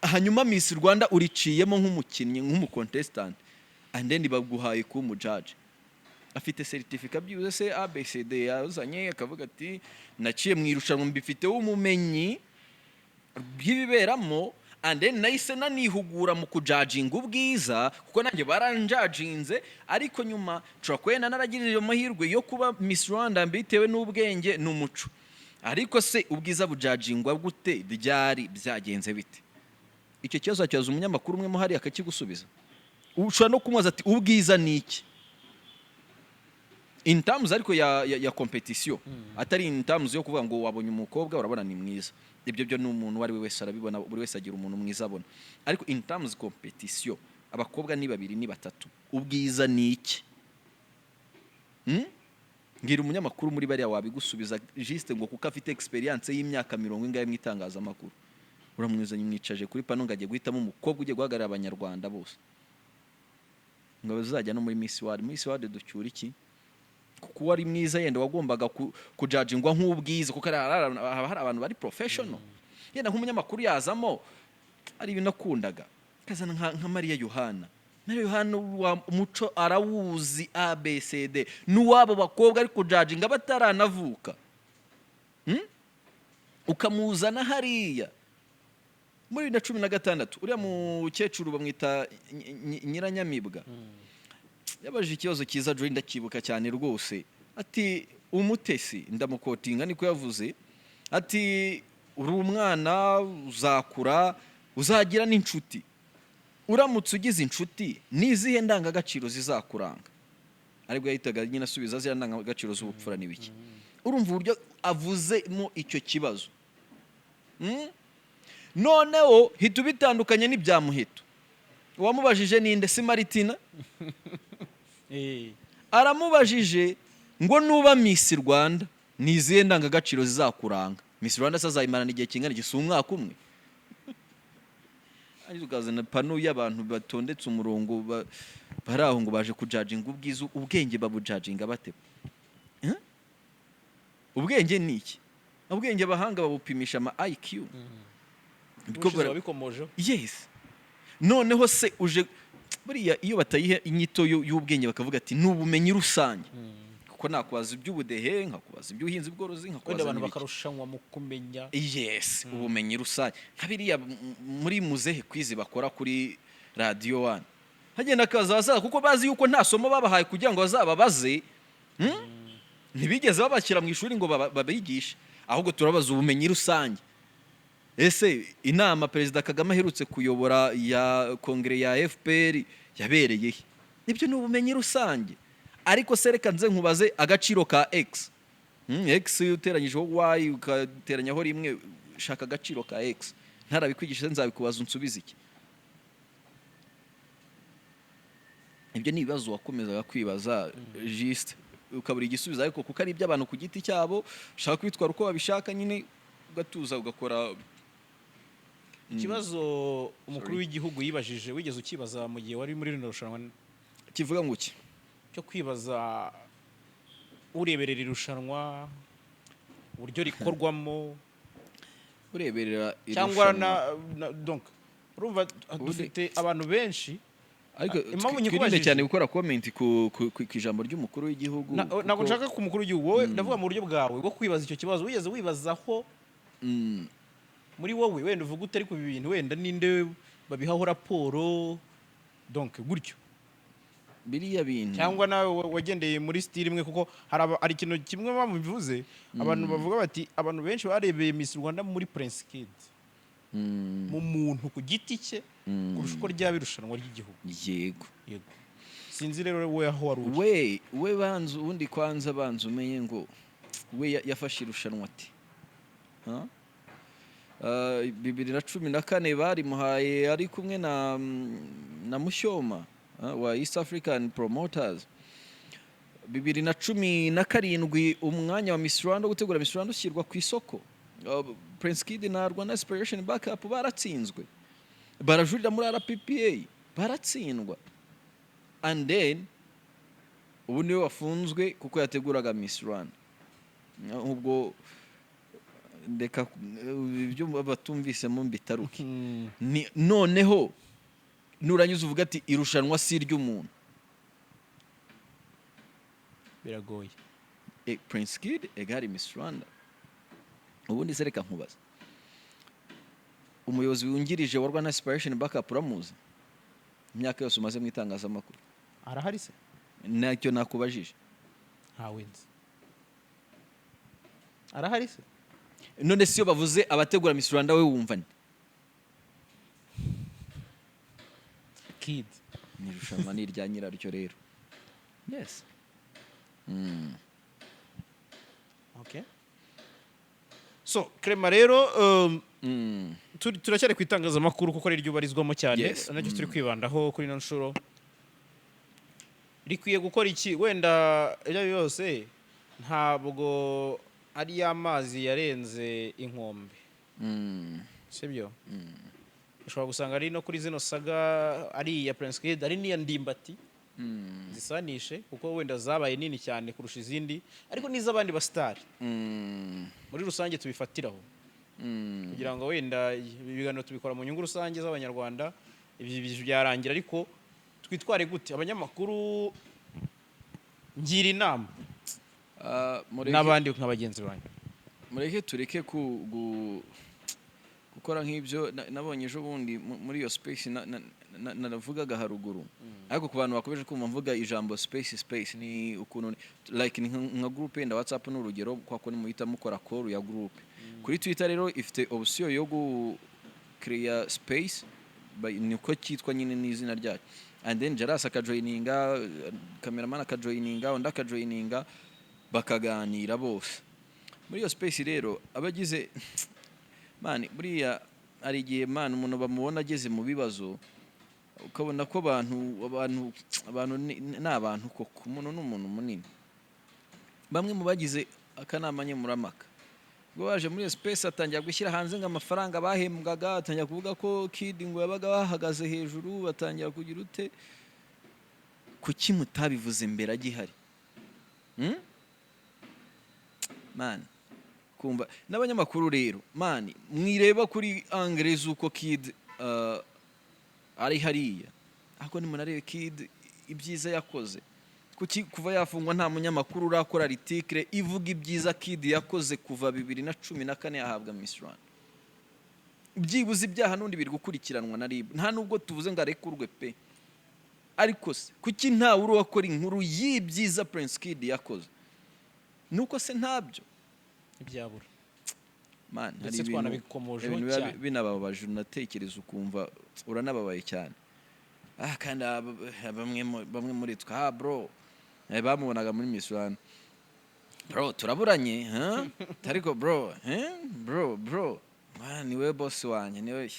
hanyuma Miss Rwanda uriciyemo nk'umukinnyi nk'umucontestant and then baguhaye ku umujudge afite certificate byuze se ABCD yazanye akavuga ati naciye mu irushanwa mbifite umumenyi byibiberamo and then nahise nanihugura mu kujudginga ubwiza kuko nanjye baranjudginze ariko nyuma turakwena naragirije amahirwe yo kuba Miss Rwanda mbitewe n'ubwenge n'umuco ariko se ubwiza bujudgingwa gute byari byagenze bite icyo kibazo cyaza umunyamakuru umwe muhari akakigusubiza ushobora no kumubaza ati ubwiza ni iki in terms ariko ya competition atari in terms yo kuvuga ngo wabonye umukobwa urabona ni mwiza ibyo byo n'umuntu wari wese arabibona buri wese agira umuntu mwiza abona ariko in terms competition abakobwa ni babiri ni batatu ubwiza ni iki ngira umunyamakuru muri bariya wabigusubiza juste ngo kuko afite experience y'imyaka 40 ingahe mwitangazamakuru uramwizanye mwicaje kuri pano ngagiye guhitamo umukobwa ugiye guhagarara abanyarwanda bose ngo bazajya no muri Miss World ducyura iki kuko wari mwiza yenda wagombaga kujudgingwa nk'ubwiza kuko hari abantu bari professional yenda nk'umunyamakuru yazamo ari ibinakundaga kazana nka Mariya Yohana umuco arawuzi ABCD n'uwabo bakobwa ari kujudginga bataranavuka ukamuzana hariya muri 2016 uriya mukecuru bamwita Nyiranyamibwa yabaje ikibazo kiza Joy ndakibuka cyane rwose ati umutesi ndamukotinga niko yavuze ati uri umwana uzakura uzagira n'inshuti uramutse ugize inshuti nizihe ndangagaciro zizakuranga aribwo yahitaga nyine asubiza zira ndangagaciro z'ubupfura n'ibiki urumva uburyo avuzemo icyo kibazo noneho hita bitandukanye n'ibya Muheto wamubajije ninde si Maritina aramubajije ngo nuba Miss Rwanda nizihe ndangagaciro zizakuranga Miss Rwanda sazayimana igihe kingana gisa umwaka umwe ari ukazana pano y'abantu batondetse umurongo baraho ngo baje kujudginga ubwiza ubwenge babujudginga bate ubwenge ni iki ubwenge bahanga babupimisha ama IQ bikomoje yes noneho se uje buriya iyo batayihe inyito y'ubwenge bakavuga ati n'ubumenyi rusange kuko nakubaza iby'ubudehe nkakubaza iby'ubuhinzi bworozi nkakubaza abantu bakarushanwa mu kumenya yes ubumenyi rusange nkabiriya muri muzehe kwizi bakora kuri Radio 1 hagenda kazaza kuko bazi yuko nta somo babahaye kugira ngo bazababaze ntibigeze babashyira mu ishuri ngo babigishe ahubwo turabaza ubumenyi rusange ese inama Perezida Kagame aherutse kuyobora ya kongere ya FPR yabereye nibyo n'ubumenyi rusange ariko sereka nze nkubaze agaciro ka X X uteranyijeho Y ukateranyaho rimwe shaka agaciro ka X ntarabikwigisha nzabikubaza unsubiza iki ibyo ni ibibazo wakomezaga kwibaza juste ukabura igisubizo ariko kuko ari iby'abantu ku giti cyabo shaka kwitwara uko babishaka nyine ugatuza ugakora ikibazo umukuru w'igihugu yibajije wigeze ukibaza mu gihe wari muri rino rushanwa kivuga ngo iki cyo kwibaza ureberera irushanwa uburyo rikorwamo ureberera cyangwa donc urumva dufite abantu benshi ariko twirinde cyane gukora comment ku ijambo ry'umukuru w'igihugu nako nshaka ku mukuru w'igihugu wowe ndavuga mu buryo bwawe bwo kwibaza icyo kibazo wigeze wibazaho muri wowe wenda uvuga utari ku bintu wenda ninde babihaho raporo donc gutyo biriya bintu cyangwa nawe wagendeye muri style imwe kuko hari ikintu kimwe bamuvuze abantu bavuga bati abantu benshi barebeye Miss Rwanda muri Prince Kid mu muntu ku giti cye kurusha uko ryabirushanwa ry'igihugu yego sinzi rero we aho wari we banzu ubundi kwanza banzu umenye ngo we yafashe irushanwa ati 2014 bari muhaye ari kumwe na Mushyoma wa East African Promoters. 2017 umwanya wa Miss Rwanda gutegura Miss Rwanda ushyirwa ku isoko. Prince Kid na Rwanda Inspiration Backup baratsinzwe, barajurira muri RPPA baratsindwa, and then ubu niwe wafunzwe kuko yateguraga Miss Rwanda. Ubwo ndeka ibyo batumvisemo mbitaruke. Noneho nuranyuze uvuga ati irushanwa si ry'umuntu, biragoye. Prince Kid egari Miss Rwanda. Ubundi sereka nkubaza, umuyobozi wungirije wa Rwanda Inspiration Backup uramuzi? Imyaka yose umaze mu itangazamakuru arahari se? Nacyo nakubajije. Ntawenzi. Arahari se? None siyo bavuze abategura Miss Rwanda we wumva ni Kid ni rushanwa ni irya nyiraryo rero. Yes. Okay. So Clement rero turacyari kwitangazamakuru kuko ari ryo barizwamo cyane, nacyo turi kwibandaho kuri no nshuro. Rikwiye gukora iki? Wenda ibyo yose ntabwo ari amazi yarenze inkombe. Sibyo? Ushobora gusanga ari no kuri zino saga ari ya Prince Kid, ari niya Ndimbati zisanishe kuko wenda zabaye nini cyane kurusha izindi, ariko n'izabandi ba star muri rusange tubifatiraho kugira ngo wenda ibiganiro tubikora mu nyungu rusange z'abanyarwanda. Ibyo byarangira, ariko twitware gute abanyamakuru? Ngira inama n'abandi nk'abagenzi banyu, mureke tureke gukora nk'ibyo. Nabonye ejo bundi muri iyo space naravugaga haruguru, ariko ku bantu bakomeje kumva mvuga ijambo space ni ukuntu like nka group enda WhatsApp n'urugero kwa ko muhita mukora call ya group. Kuri Twitter rero ifite option yo create space niko cyitwa nyine n'izina ryayo, and then JALAS akajoininga, cameraman akajoininga, undi akajoininga, bakaganira bose muri iyo space. Rero abagize mani buriya ari gihe mani umuntu bamubona ageze mu bibazo ukabona ko abantu n'abantu koko, umuntu n'umuntu munini. Bamwe mu bagize akanama nkemuramaka ngo baje muri space atangira gushyira hanze ngo amafaranga bahembwaga, atangira kuvuga ko Kid ngo yabaga bahagaze hejuru, batangira kugira ute. Kuki mutabivuze mbere agihari? Man kumva n'abanyamakuru rero mani mwireba kuri Anglais uko Kid ari hariya, ahubwo nimunarebe Kid ibyiza yakoze. Kuki kuva yafungwa nta munyamakuru urakora article ivuga ibyiza Kid yakoze kuva 2014 yahabwa Miss Rwanda? Byibuze ibyaha n'undi biri gukurikiranwa na RIB, nta nubwo tuvuze ngo arekurwe pe, ariko se kuki nta uri wakora inkuru y'ibyiza Prince Kid yakoze? Nuko se ntabyo ibyabura man, hari ibintu binababaje, unatekereza ukumva uranababaye cyane. Kandi bamwe muri twa bro bamubonaga muri Miss Rwanda, bro turaburanye ariko bro man niwe boss wanye niwe.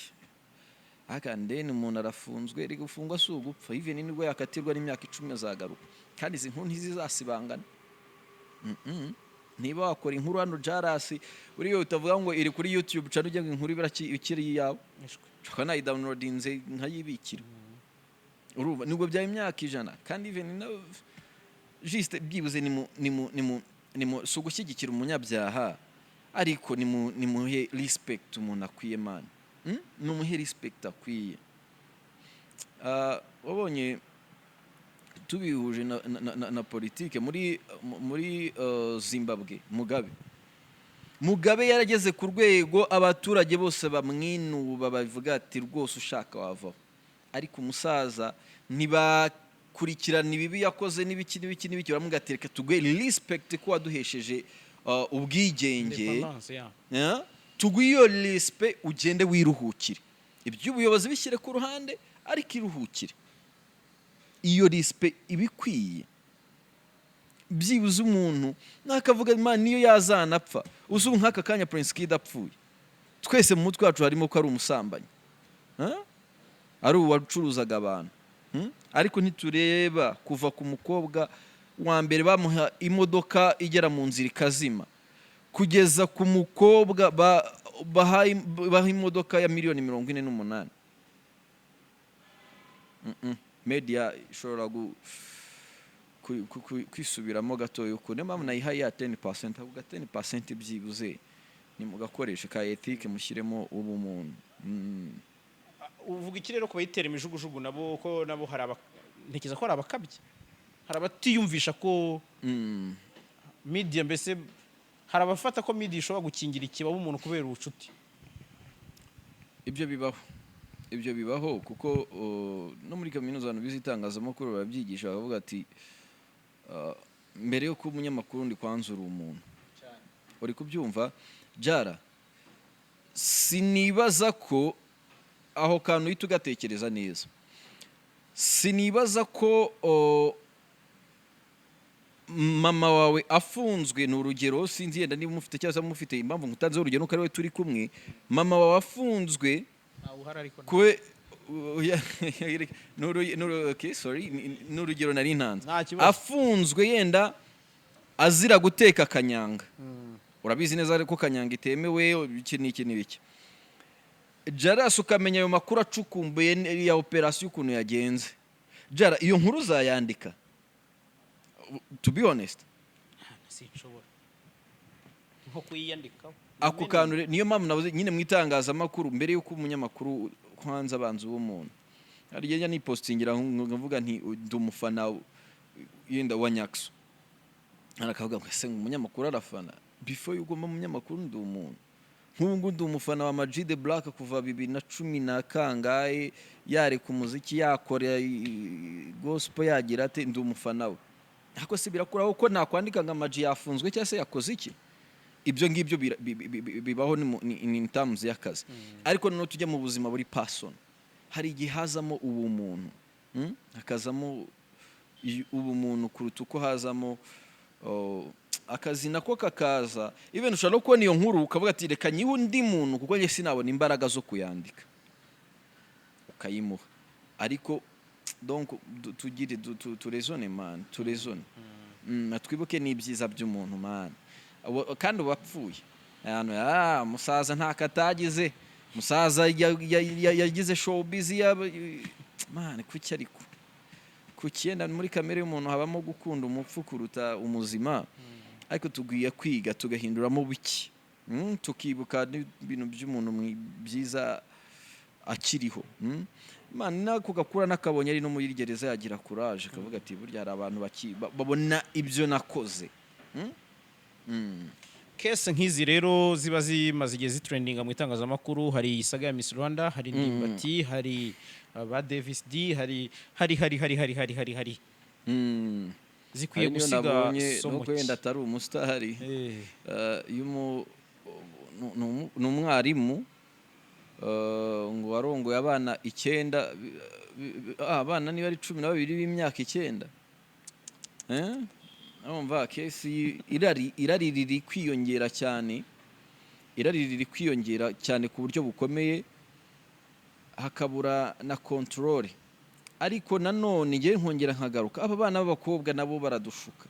Akande ni umuntu arafunzwe, iri gufungwa si ugupfa, even nibwo yakatirwa n'imyaka 10 azagaruka, kandi izi nkuru ntizizasibangana. Niba wakora inkuru hano JALAS uriyo utavuga ngo iri kuri YouTube cyane ujya inkuru ibikiri yawe shaka nayi downloadinze nkayibikira. Uruba nubwo bya imyaka 100, kandi even juste byibuze ni mu sugushyigikira umunyabyaha, ariko ni muhe respect umuntu akwiye man. Numuhe respect akwiye. Wabonye tubihuje na politike muri Zimbabwe. Mugabe yarageze ku rwego abaturage bose bamwinuba bavuga ati rwose ushaka wavaho, ariko umusaza ntibakurikirana ibibi yakoze n'ibiki baramugatereka tugwe respect ko waduhesheje ubwigenge, tugwiyo respect ugende wiruhukire, iby'ubuyobozi bishyire ku ruhande ariko iruhukire. iyo respect ibikwiye byibuze umuntu nakavuga Imana niyo yazanapfa uzubu nk'aka kanya Prince Kid apfuye twese mu mutwe wacu harimo ko ari umusambanyi ari uwacuruzaga abantu ariko ntitureba kuva ku mukobwa wa mbere bamuha imodoka igera mu nzira ikazima kugeza ku mukobwa baha imodoka ya miliyoni 48 media ishobora kwisubiramo gatoyo uko niyo mpamvu nayihaye ya 10% ahubwo 10% byibuze ni mugakoresha ka ethique mushyiremo ubumuntu. Uvuga iki rero ko bayitera imijugujugu nabo ko nabo ntekereza ko ari abakabye hari abatiyumvisha ko media mbese hari abafata ko media ishobora gukingira ikibabo umuntu kubera ubucuti. Ibyo bibaho kuko no muri kaminuza abantu bize itangazamakuru barabyigisha bavuga ati mbere yo kuba umunyamakuru ndi kwanzura umuntu uri kubyumva Jara sinibaza ko aho kantu uhita ugatekereza neza sinibaza ko mama wawe afunzwe n'urugero sinzi yenda niba mufite cyangwa mufite impamvu ngutanze urugero nuko ari we turi kumwe mama wawe afunzwe kwe n'urugero nari ntanze afunzwe yenda azira guteka kanyanga urabizi neza ko kanyanga itemewe iki n'iki Jalas ukamenya ayo makuru acukumbuye ya operation ukuntu yagenze Jara iyo nkuru uzayandika to be honest sinshobora nko kuyandikaho ako kantu niyo mpamvu nabuze nyine mwitangaza makuru mbere yuko umunyamakuru kwanza abanza ubumuntu ari yenya ni postingira ngavuga nti ndumufana yenda wa Nyakso arakavuga ngo ese umunyamakuru arafana before yuko umunyamakuru ndumuntu nk'ubu ndi umufana wa Majid Black kuva 2010 kangaye yari ku muziki yakora gospel yagira ate ndi umufana we ako se birakuraho ko nakwandika nga Maji yafunzwe cyangwa se yakoze iki ibyo ngibyo bibaho ni terms y'akazi ariko no tujya mu buzima buri person hari igihazamo ubumuntu hakazamo ubumuntu kuruta uko hazamo akazi nako kakaza even ushobora kubona iyo nkuru ukavuga ati reka nyiwe undi muntu kuko nge sinabona imbaraga zo kuyandika ukayimuha ariko donc tugire turezone man turezone natwibuke n'ibyiza by'umuntu man kandi wapfuye hano musaza ntakatagize musaza yagize showbiz man kuki ariko kukienda muri kamere y'umuntu habamo gukunda umupfu kuruta umuzima ariko tugiye kwiga tugahinduramo biki tukibuka ibintu by'umuntu byiza akiriho Imana nako gakura nakabonye ari no muri gereza yagira courage kavuga ati burya hari abantu babona ibyo nakoze Kese nk'izi rero ziba zimaze igihe zitrendinga mu itangazamakuru hari isaga ya Miss Rwanda hari Ndimbati hari ba Davis D hari zikwiye gusiga no kwenda atari umusitari n'umwarimu ngo warongoye abana 9 abana niba ari 12 b'imyaka 9 urumva kesi irari riri kwiyongera cyane ku buryo bukomeye hakabura na control ariko nanone ngiye nkongera nkagaruka aba bana b'abakobwa nabo baradushuka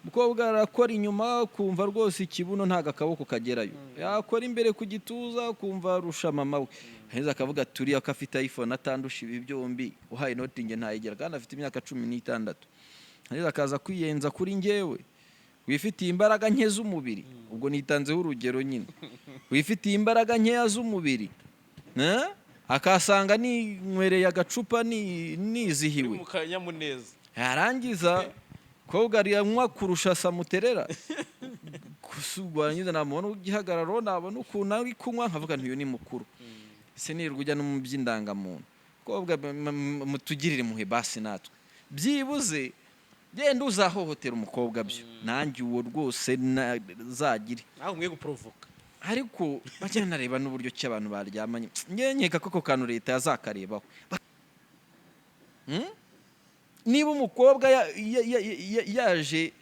umukobwa arakora inyuma kumva rwose ikibuno ntaga akaboko kagerayo yakora imbere ku gituza kumva rusha mama we heza akavuga turi akafite iPhone atandusha ibi byombi uhaye note nge ntayigera kandi afite imyaka 16 heza akaza kwiyenza kuri ngewe wifitiye imbaraga nke z'umubiri ubwo nitanzeho urugero nyine wifitiye imbaraga nke z'umubiri akasanga ni nkwereye agacupa nizihiwe mukanyamuneza yarangiza kobwa riyanywa kurusha samuterera kusugwanyiza namubona ugihagararo nabona ukuntu ari kunywa nkavuga ntiyo ni mukuru se nirwa ujya no mu by'indangamuntu kobwa mutugirire muhe basi natwe byibuze genda uzahohotera umukobwa byo nanjye uwo rwose zagire aho mwe guprovoka ariko bajya nareba n'uburyo cy'abantu baryamanye nyenyeka koko kantu leta yazakarebaho niba umukobwa yaje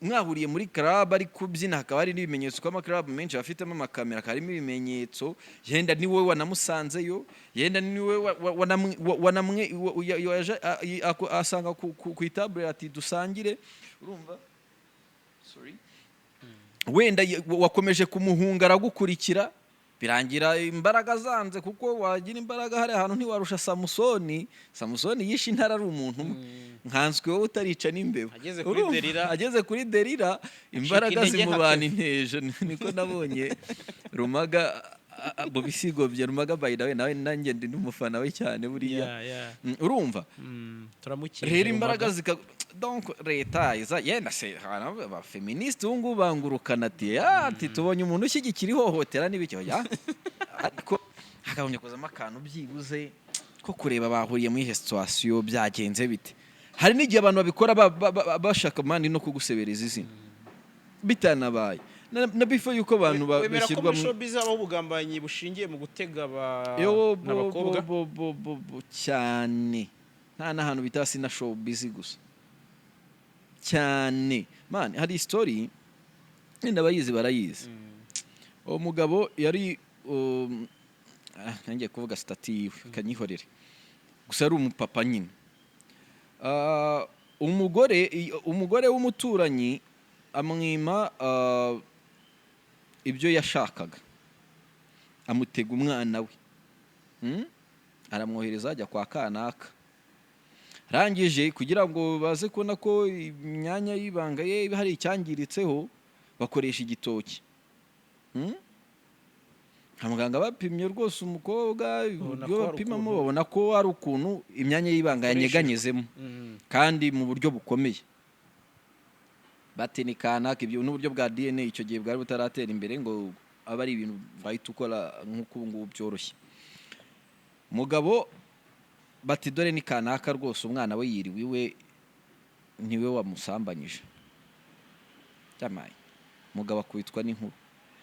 mwahuriye muri club ari kubyina, hakaba hari n'ibimenyetso ko club menshi bafitemo amakamera, harimo ibimenyetso, yenda ni wowe wanamusanzeyo, yenda ni wowe wanamwe asanga ku table ati dusangire, urumva, sorry, wenda wakomeje kumuhunga aragukurikira, birangira imbaraga zanze, kuko wagira imbaraga hari ahantu ntiwarusha Samusoni yishe intara ari umuntu nkanswe wowe utarica n'imbeba. Ageze kuri Derira imbaraga zimubana inteje, niko nabonye Rumaga mu bisigo bya Rumaga, by the way nawe nanjye ndi n'umufana we cyane buriya, urumva, turamukije rero imbaraga donc leta yenda se aba feministe ungu bangurukana ati tubonye umuntu ushyigikira ihohotera n'ibiki, ariko hakabonye kozamo akantu byibuze ko kureba bahuriye muri situation byagenze bite. Hari n'igihe abantu babikora bashaka mani no kugusebereza izina bitanabaye na before yuko abantu bashyirwa mu showbiz aho ubugambanyi bushingiye mu gutega n'abakobwa cyane, nta n'ahantu bitasi na showbiz gusa cyane man. Hari story nenda bayizi barayizi, uwo mugabo yari nangiye kuvuga stative kanyihorere, gusa ari umupapa nyine. Umugore w'umuturanyi amwima ibyo yashakaga, amutega umwana we, aramwohereza ajya kwa kanaka, rangije kugira ngo baze kubona ko imyanya y'ibanga ye hari icyangiritseho, bakoresha igitoki. Muganga bapimye rwose umukobwa, ibyo bapimamo babona ko ari ukuntu imyanya y'ibanga yanyeganyezemo, kandi mu buryo bukomeye. Batenikana ibyo n'uburyo bwa DNA icyo gihe bwari butaratera imbere ngo aba ari ibintu bahita ukora nk'uko ubu ngubu byoroshye. Mugabo bati dore ni kanaka rwose umwana we yiriwe iwe niwe wamusambanyije cyamaye. Mugabo akubitwa n'inkuru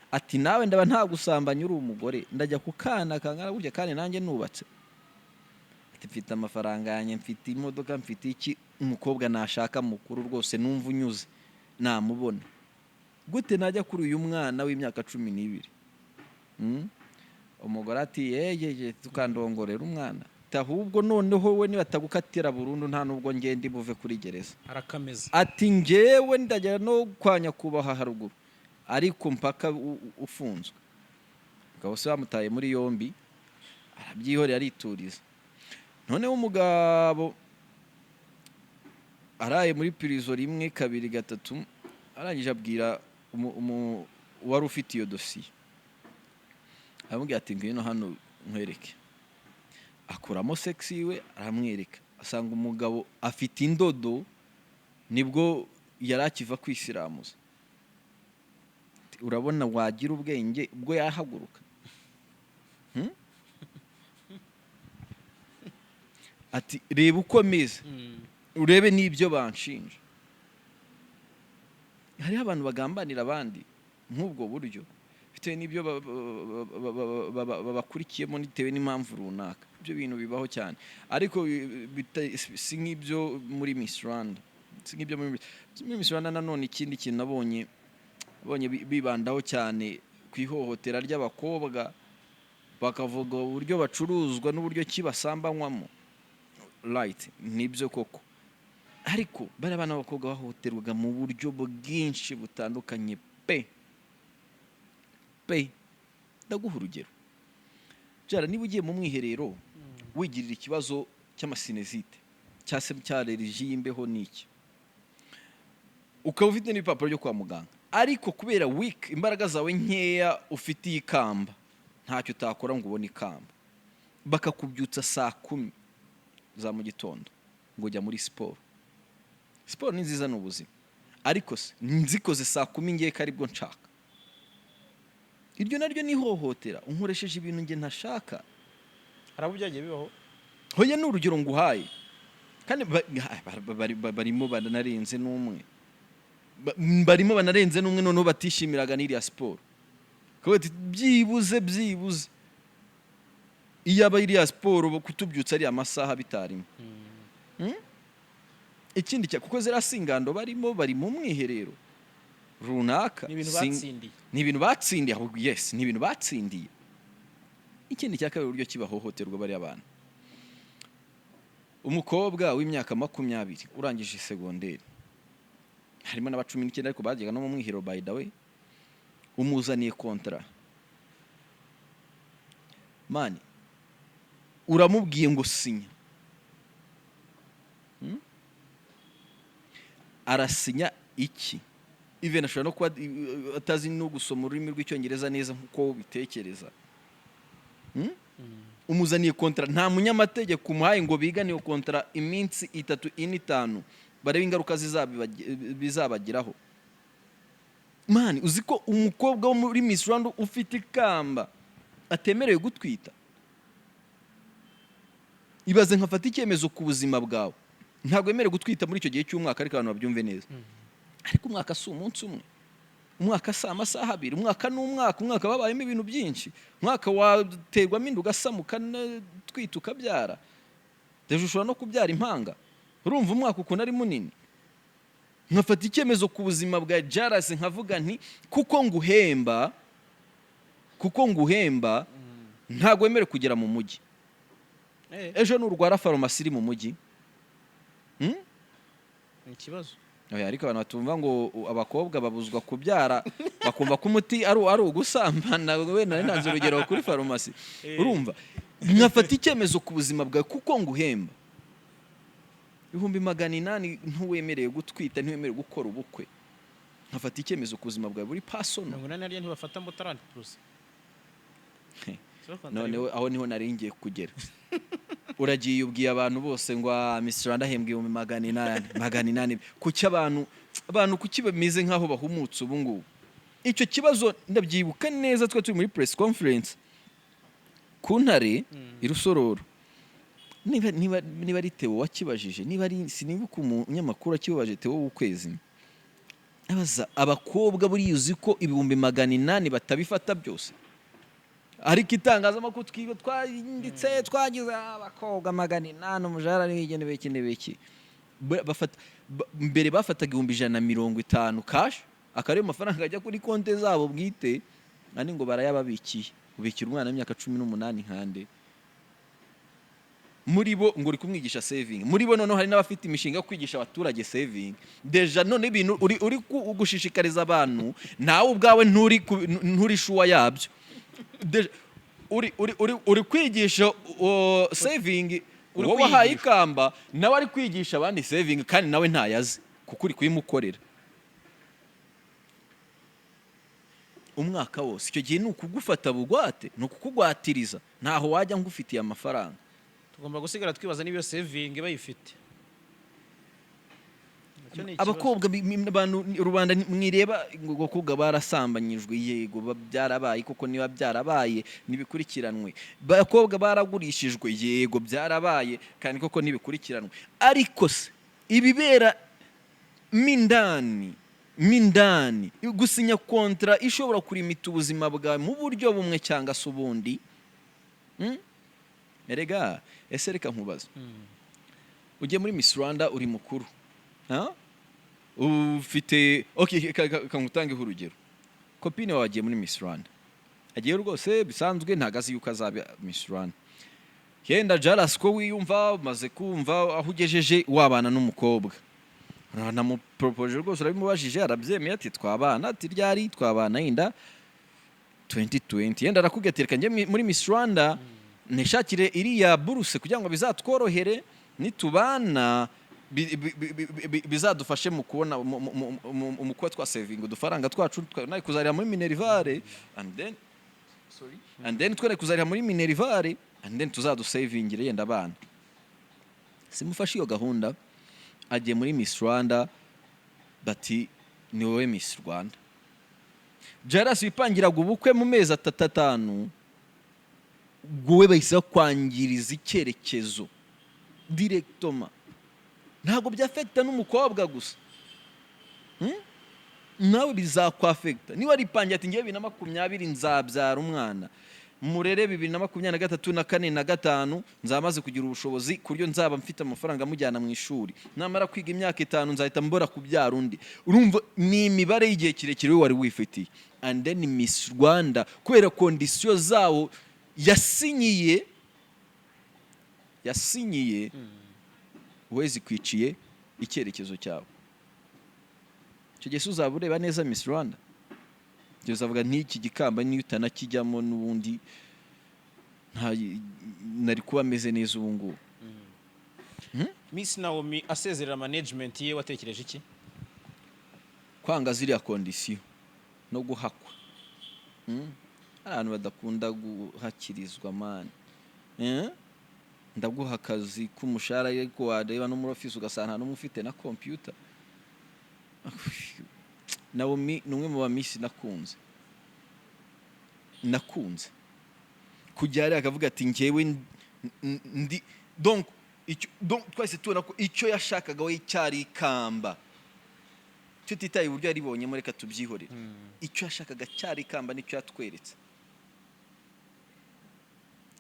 ati nawe ndaba nta gusambanya uri umugore, ndajya kukana kangana burya kandi nanjye nubatse, ati mfite amafaranga yanjye, mfite imodoka, mfite iki, umukobwa nashaka mukuru rwose numva unyuze namubona gute najya kuri uyu mwana w'imyaka 12. Umugore ati yeye tukandongorera umwana, ahubwo noneho we nibatagukatira burundu nta nubwo ngende buve kuri gereza, arakameza. Ati ngewe ndagera no kwanya kubaha haruguru, ariko mpaka ufunzwe. Ukaba se bamutaye muri yombi, arabyihorera arituriza. Noneho umugabo araye muri prison 1, 2, 3, arangije abwira wari ufite iyo dosiye, aramubwira ati ngwino hano nkwereke. Akuramo sex iwe aramwereka, asanga umugabo afite indodo, nibwo yarakiva kwisiramuza. Urabona wagira ubwenge ubwo yahaguruka. Ati reba uko meze, urebe n'ibyo banshinja. Hari abantu bagambanira abandi nk'ubwo buryo bitewe n'ibyo babakurikiyemo bitewe n'impamvu runaka. Ibyo bintu bibaho cyane, ariko si nk'ibyo muri Miss Rwanda, si nk'ibyo muri Miss Rwanda. Nanone ikindi kintu nabonye bibandaho cyane ku ihohotera ry'abakobwa, bakavuga uburyo bacuruzwa n'uburyo kibasambanywamo. Right, nibyo koko, ariko bari abana b'abakobwa bahohoterwaga mu buryo bwinshi butandukanye pe. Ndaguha urugero, jara niba ugiye mu mwiherero wigirira ikibazo cy'amasinezite cyangwa se cy'aleriji y'imbeho n'iki, ukaba ufite n'ibipapuro byo kwa muganga, ariko kubera weak, imbaraga zawe nkeya ufitiye ikamba, ntacyo utakora ngo ubone ikamba, bakakubyutsa saa 10 za mu gitondo ngo ujya muri siporo. Siporo ni nziza n'ubuzima, ariko se nzikoze saa 10 ngiye karibwo nshaka, iryo naryo ni ihohotera. Unkoresheje ibintu nge ntashaka. Harabujyagiye bibaho. Hoya n'urugero nguhaye, kandi barimo banarenze n'umwe, noneho batishimiraga n'iriya siporo. Kabati byibuze iyo aba iriya siporo kutubyutsa ari amasaha bitarimo. ikindi kuko zirasingando barimo bari mu mwiherero runaka ni ibintu batsindiye ni ibintu batsindiye ahubwo yes ni ibintu batsindiye. Ikindi cyakabiri uburyo kibahohoterwa bari abana, umukobwa w'imyaka 20 urangije segonderi, harimo n'aba 19 ariko bajyaga no mu mwiherero by the way, umuzaniye kontra mani, uramubwiye ngo sinya, arasinya iki? Even ashobora no kuba atazi no gusoma ururimi rw'icyongereza neza nkuko bitekereza. Umuzaniye kontra, nta munyamategeko umuhaye ngo bigane iyo kontra iminsi 3 5 barebe ingaruka bizabagiraho. Mani, uzi ko umukobwa wo muri Miss Rwanda ufite ikamba atemerewe gutwita? Ibaze nkafata icyemezo ku buzima bwawe, ntabwo yemerewe gutwita muri icyo gihe cy'umwaka, ariko abantu babyumve neza. Ariko umwaka si umunsi umwe, umwaka si amasaha 2, umwaka n'umwaka babayemo ibintu byinshi. Umwaka waterwamo inda ugasamuka twita ukabyara, deje ushobora no kubyara impanga. Urumva umwaka ukuntu ari munini. Nkafata icyemezo ku buzima bwa JALAS nkavuga nti kuko nguhemba ntabwo wemerewe kugera mu mujyi. Ejo n'urwara farumasi iri mu mujyi, ni ikibazo. Ariko abantu batumva ngo abakobwa babuzwa kubyara bakumva ko umuti ari ugusambana. We nari nanze urugero kuri farumasi. Urumva, nkafata icyemezo ku buzima bwawe kuko nguhemba 800 ntuwemereye gutwita, ntiwemereye gukora ubukwe. Nkafata icyemezo ku buzima bwawe buri personal. 80 ariyo ntibafata mo 30%. None aho niho naringiye kugera. Uragiye ubwiye abantu bose ngo Miss Rwanda ahembwe 800. Kuki abantu kuki bameze nkaho bahumutse ubu ngubu? Icyo kibazo ndabyibuka neza, twe turi muri press conference ku Ntare irusororo. Niba ari Theo wakibajije, niba ari sinibuka umunyamakuru akibaje Theo w'ukwezi, abaza abakobwa buri yuzi ko 800 batabifata byose. Ariko itangazamakuru twanditse twagize abakobwa 800 umujara n'igenewe kinebeki. Mbere bafataga 150 cash, akari amafaranga ajya kuri konte zabo bwite, nani ngo barayababikiye. Ubikira umwana w'imyaka 18 nkande. Muri bo ngo uri kumwigisha saving. Muri bo none hari n'abafite imishinga yo kwigisha abaturage saving. Deja none ibintu uri gushishikariza abantu, nawe ubwawe nturi shuwa yabyo. Uri kwigisha saving, wowe wahaye ikamba, nawe ari kwigisha abandi saving, kandi nawe ntayazi kuko uri kuyimukorera umwaka wose. Icyo gihe ni ukugufata bugwate, ni ukukugwatiriza, ntaho wajya ngufitiye amafaranga. Tugomba gusigara twibaza niba saving bayifite. Abakobwa abantu rubanda mwireba ngo kuga barasambanyijwe, yego byarabaye kuko niba byarabaye nibikurikiranwe. Abakobwa baragurishijwe, yego byarabaye kandi koko nibikurikiranwe. Ariko se ibibera mindani gusinya kontra ishobora kurimita ubuzima bwawe mu buryo bumwe cyangwa se ubundi. Erega ese reka nkubaza, ugiye muri Miss Rwanda uri mukuru, ufite kangutangeho urugero, kopine wawe agiye muri Miss Rwanda, agiye rwose bisanzwe ntagazi yuko azaba Miss Rwanda. Yenda JALAS ko wiyumva maze kumva aho ugejeje wabana n'umukobwa, namupropoje rwose, urabimubajije arabyemeye ati twabana, ati ryari twabana inda 2020. Yenda arakugatereka njye muri Miss Rwanda nishakire iriya buruse kugira ngo bizatworohere nitubana, bizadufashe mu kubona umukwa twa saving udufaranga twacu, nayo kuzarira muri Minerivare, and then twere kuzarira muri Minerivare, and then tuzadusavingire yenda abana. Simufashe iyo gahunda, agiye muri Miss Rwanda, bati ni wowe Miss Rwanda. JALAS bipangiraga ubukwe mu mezi 3-5, guwe bahise kwangiriza icyerekezo directement. Ntabwo byafekta n'umukobwa gusa, nawe bizakwafekta. Niba ripangiye ati ngiye 2020 nzabyara umwana, murere 2023 na 4 na 5 nzamaze kugira ubushobozi kuryo nzaba mfite amafaranga mujyana mu ishuri namara kwiga imyaka 5 nzahita mbora kubyara undi urumva ni imibare y'igihe kirekire wari wifitiye and then Miss Rwanda kubera condition zawo yasinyiye wezi kwiciye icyerekezo cyawe cyo Yesu uzabureba neza Miss Rwanda uzavuga n'iki gikamba niyo utanakijyamo n'ubundi nari kuba ameze neza ubu ngubu. Miss Naomi asezerera management ye watekereje iki? Kwanga ziriya condition no guhakwa. Abantu badakunda guhakirizwa mani. Ndaguha akazi k'umushahara ariko wareba no muri office ugasanga no mufite na computer. Naomi numwe mu bamisi nakunze kujya akavuga ati ngewe ndi donc twese tubona ko icyo yashakaga we cyari ikamba tutitaye uburyo yaribonye muri reka tubyihorera icyo yashakaga cyari ikamba nicyo yatweretse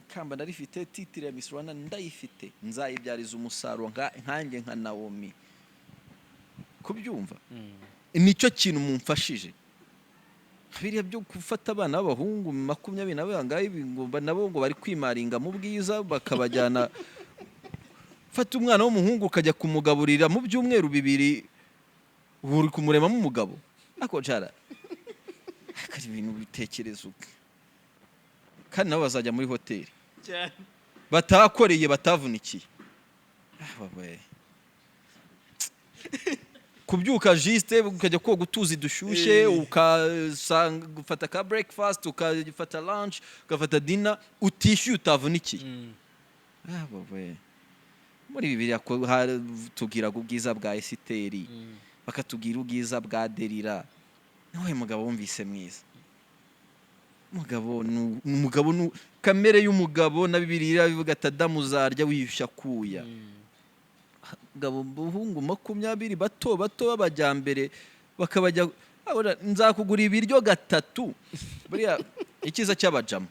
ikamba narifite titire ya Miss Rwanda ndayifite nzayibyariza umusaruro nkanjye nka Naomi kubyumva nicyo kintu mumfashije biriya byo gufata abana b'abahungu 20 nawe angaye nabo ngo bari kwimaringa mu bwiza bakabajyana fata umwana w'umuhungu ukajya kumugaburira mu byumweru 2 uri kumurema mu mugabo ako jara akari ibintu bitekerezo kandi nabo bazajya muri hoteli batakoreye batavunikiye babaye kubyuka juste ukajya ko gutuzi dushushe ukasanga gufata ka breakfast ukafata lunch ukafata dinner utishyuye utavunikiye babaye muri Bibiliya ko tugira ubwiza bwa Esiteri bakatugira ubwiza bwa Delila nawe mugabo wumvise mwiza umugabo kamere y'umugabo na Bibiliya bivuga ati Adamu zarya wiyushya kuya gabo buhungu 20 bato babajyambere bakabajya nzakugura ibiryo 3 buriya ikiza cy'abajama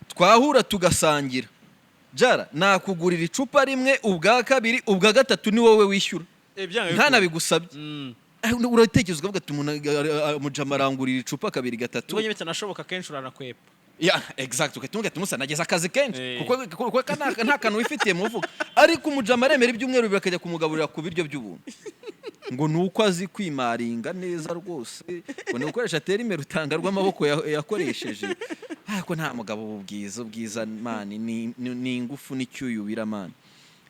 twahura tugasangira jara nakugurira icupa rimwe ubwa kabiri ubwa gatatu ni wowe wishyura ntana bigusabye uratekereza ukavuga ati umujama arangurira icupa kabiri gatatu ubonye bitanashoboka kenshi uranakwepa exact ukatunga tumusa nageza akazi kenshi kuko nta kantu wifitiye muvuga ariko umujama aremera ibyumweru bakajya kumugaburira ku biryo by'ubuntu ngo nuko azi kwimaringa neza rwose ngo nukoresha terimere utanga rw'amaboko yakoresheje ariko nta mugabo ubwiza mani ni ingufu n'icyuyubira mani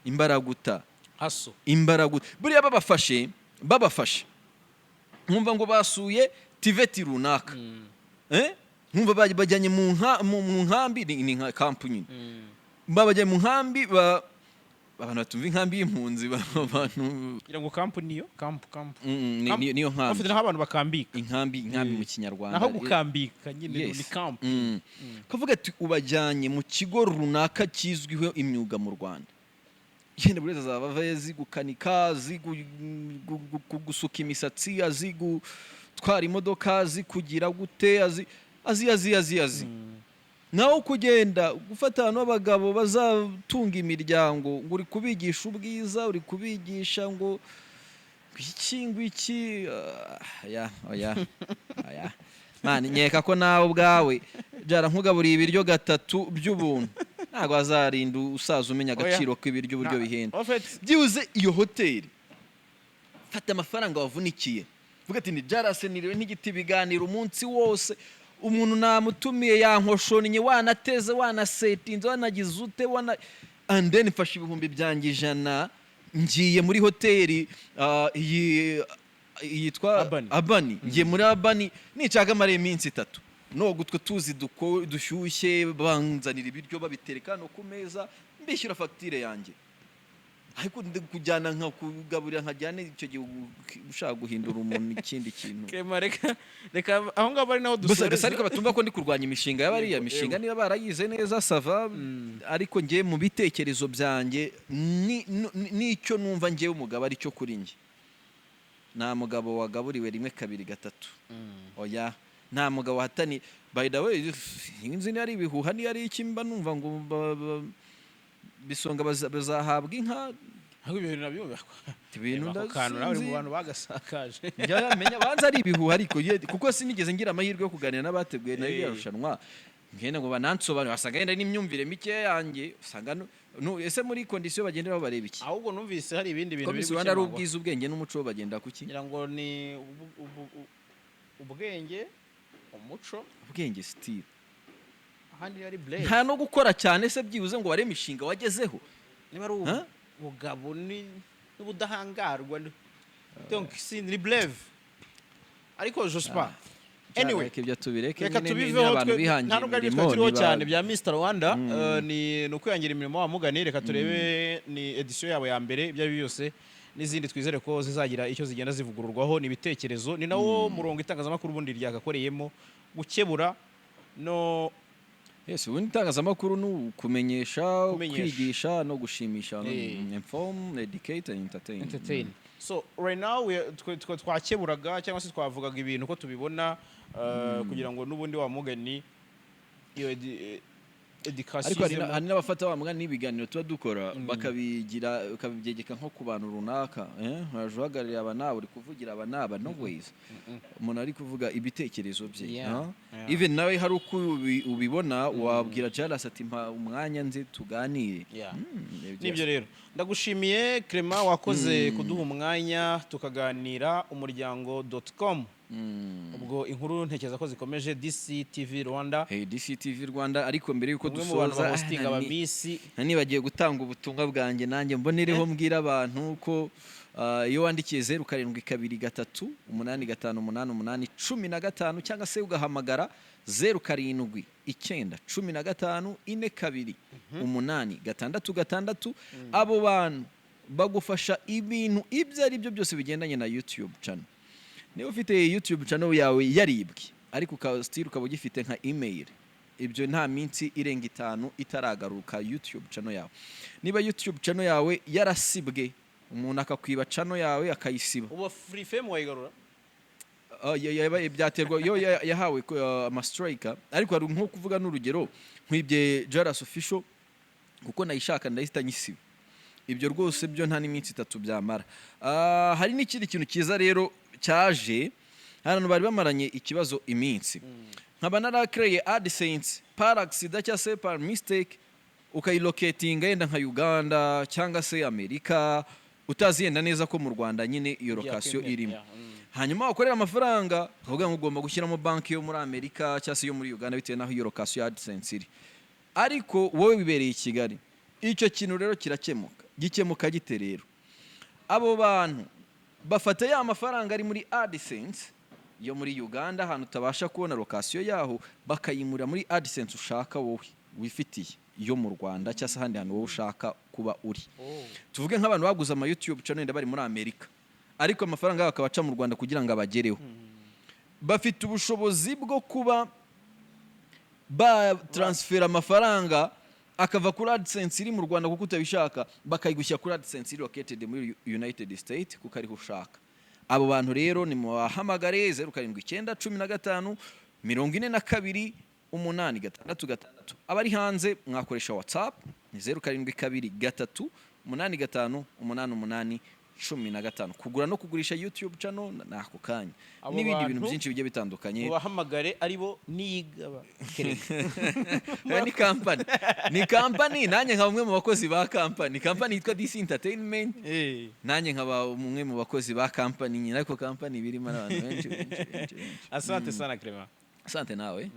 imbaraguta haso imbaraguta buriya babafashe nkumva ngo basuye tiveti runaka nkumva bajyanye mu nkambi ni nka kampu nyine babajyanye mu nkambi abantu batumva inkambi y'impunzi abantu kugira ngo kampu niyo kampu niyo nkambi bafite naho abantu bakambika inkambi mu kinyarwanda naho gukambika nyine ni kampu kavuga ati ubajyanye mu kigo runaka kizwiho imyuga mu Rwanda yenda buri wese azaba azi gukanika azi gusuka imisatsi azi gutwara imodoka azi kugira gute azi naho kugenda gufata abantu b'abagabo bazatunga imiryango ngo uri kubigisha ubwiza uri kubigisha ngo iki oya mani nyeka ko nawe ubwawe jara nkugaburiye ibiryo 3 by'ubuntu ntago azarinda usaza umenya agaciro k'ibiryo uburyo bihenda byibuze iyo hoteli fata amafaranga wavunikiye vuga ati ni JALAS niriwe n'igiti biganira umunsi wose umuntu namutumiye yankoshonnye wanateze wanasetinze wanagize ute and then fasha ibihumbi byanjye 100 ngiye muri hoteli yitwa Abani ngiye muri Abani nicaga mare iminsi 3 no gutwe tuzi dushyushye banzanira ibiryo babitereka no ku meza mbishyura facture yanjye ariko kujyana nka kugaburira nkajyane icyo gihe ushaka guhindura umuntu ikindi kintu reka aho ngabo ari naho dusore gusa ariko batumva ko ndi kurwanya imishinga y'abariya mishinga niba barayize neza sava ariko ngiye mu bitekerezo byanjye nicyo numva ngiye umugabo ari cyo kuri nge nta mugabo wagaburiwe 1 2 3 oya nta mugabo wahatani by the way inzi ari ibihuha ni ari ikimba numva ngo bisonga bazahabwa inka aho ibintu nabyumva ibintu ndakantu nawe mu bantu bagasakaje yamenya banza ari ibihuha ariko kuko sinigeze ngira amahirwe yo kuganira n'abateguye na Yariye Rushanwa ngenda ngo banansobanure wasanga yenda n'imyumvire mike yanjye usanga ese muri condition bagenderaho bareba iki ahubwo numvise hari ibindi bintu biri gukemangwa ari ubwiza ubwenge n'umuco bagenda kuki ngira ngo ni ubwenge umuco ubwenge style ahandi ari blade nta no gukora cyane se byibuze ngo bare mishinga wagezeho niba ari ubugabo n'ubudahangarwa donc c'est brave ariko je sais pas anyway ibyo tubireke reka tubiveho nta nubwo ari turiho cyane bya Mr Rwanda ni ukwihangira imirimo wa mugani reka turebe ni edition yabo ya mbere ibyo ari byose n'izindi twizere ko zizagira icyo zigenda zivugururwaho ni ibitekerezo ni nawo murongo itangazamakuru ubundi ryagakoreyemo gukebura no yes ubundi itangazamakuru ni kumenyesha kwigisha no gushimisha inform educate and entertain so right now twakeburaga cyangwa se twavugaga ibintu ko tubibona kugira ngo n'ubundi wa mugani iyo education hari n'abafata wa mugani n'ibiganiro tuba dukora bakabyegeka nko ku bantu runaka hajuhagarira abanaba uri kuvugira abanaba no ways umuntu ari kuvuga ibitekerezo bye even nawe hari uko ubibona wabwira JALAS ati mpa umwanya nze tuganire nibyo rero ndagushimiye Clement wakoze kuduha umwanya tukaganira umuryango.com ubwo inkuru ntekereza ko zikomeje DCTV Rwanda DCTV Rwanda ariko mbere yuko dusoza hosting abamisi nibagiye gutanga ubutumwa bwanjye nanjye mbonereho mbwira abantu ko iyo wandikiye 0723858815 cyangwa se ugahamagara 0719154286 abo bantu bagufasha ibintu ibyo ari byo byose bigendanye na YouTube channel. Niba ufite YouTube channel yawe yaribwe ariko still ukaba ugifite nka email ibyo nta minsi irenga 5 itaragaruka YouTube channel yawe. Niba YouTube channel yawe yarasibwe umuntu akakwiba channel yawe akayisiba uba free fame wayigarura byaterwa yo yahawe ama striker ariko ari nko kuvuga n'urugero nkwibye JALAS official kuko nayishaka ndahita nyisiba ibyo rwose byo nta n'iminsi 3 byamara. Hari n'ikindi kintu kiza rero cyaje hano bari bamaranye ikibazo iminsi nkaba narakireye AdSense par accident cyangwa se par mistake ukayilocatinga yenda nka Uganda cyangwa se Amerika utaziyenda neza ko mu Rwanda nyine iyo location irimo hanyuma wakorera amafaranga uvuga ngo ugomba gushyiramo banki yo muri Amerika cyangwa se yo muri Uganda bitewe naho iyo location ya AdSense iri ariko wowe bibereye i Kigali icyo kintu rero gikemuka gite rero abo bantu bafata ya mafaranga ari muri AdSense yo muri Uganda ahantu utabasha kubona location yaho bakayimura muri AdSense ushaka wowe wifitiye yo mu Rwanda cyangwa se ahandi hantu wowe ushaka kuba uri tuvuge nk'abantu baguze ama YouTube channel bari muri Amerika ariko amafaranga bakabaca mu Rwanda kugira ngo abagereho bafite ubushobozi bwo kuba ba transfer amafaranga akava kuri AdSense iri mu Rwanda kuko utabishaka bakayigushyira kuri AdSense iri located muri United States kuko ari ushaka. Abo bantu rero ni mubahamagare 071542 abari hanze mwakoresha WhatsApp ni 0722385815 kugura no kugurisha YouTube channel nako kanya n'ibindi bintu byinshi bigiye bitandukanye ubahamagare aribo nigaba ni company nanjye nka umwe mu bakozi ba company yitwa DC Entertainment nanjye nkaba umwe mu bakozi ba company nyine ariko company birimo abantu benshi asante sana Clement asante nawe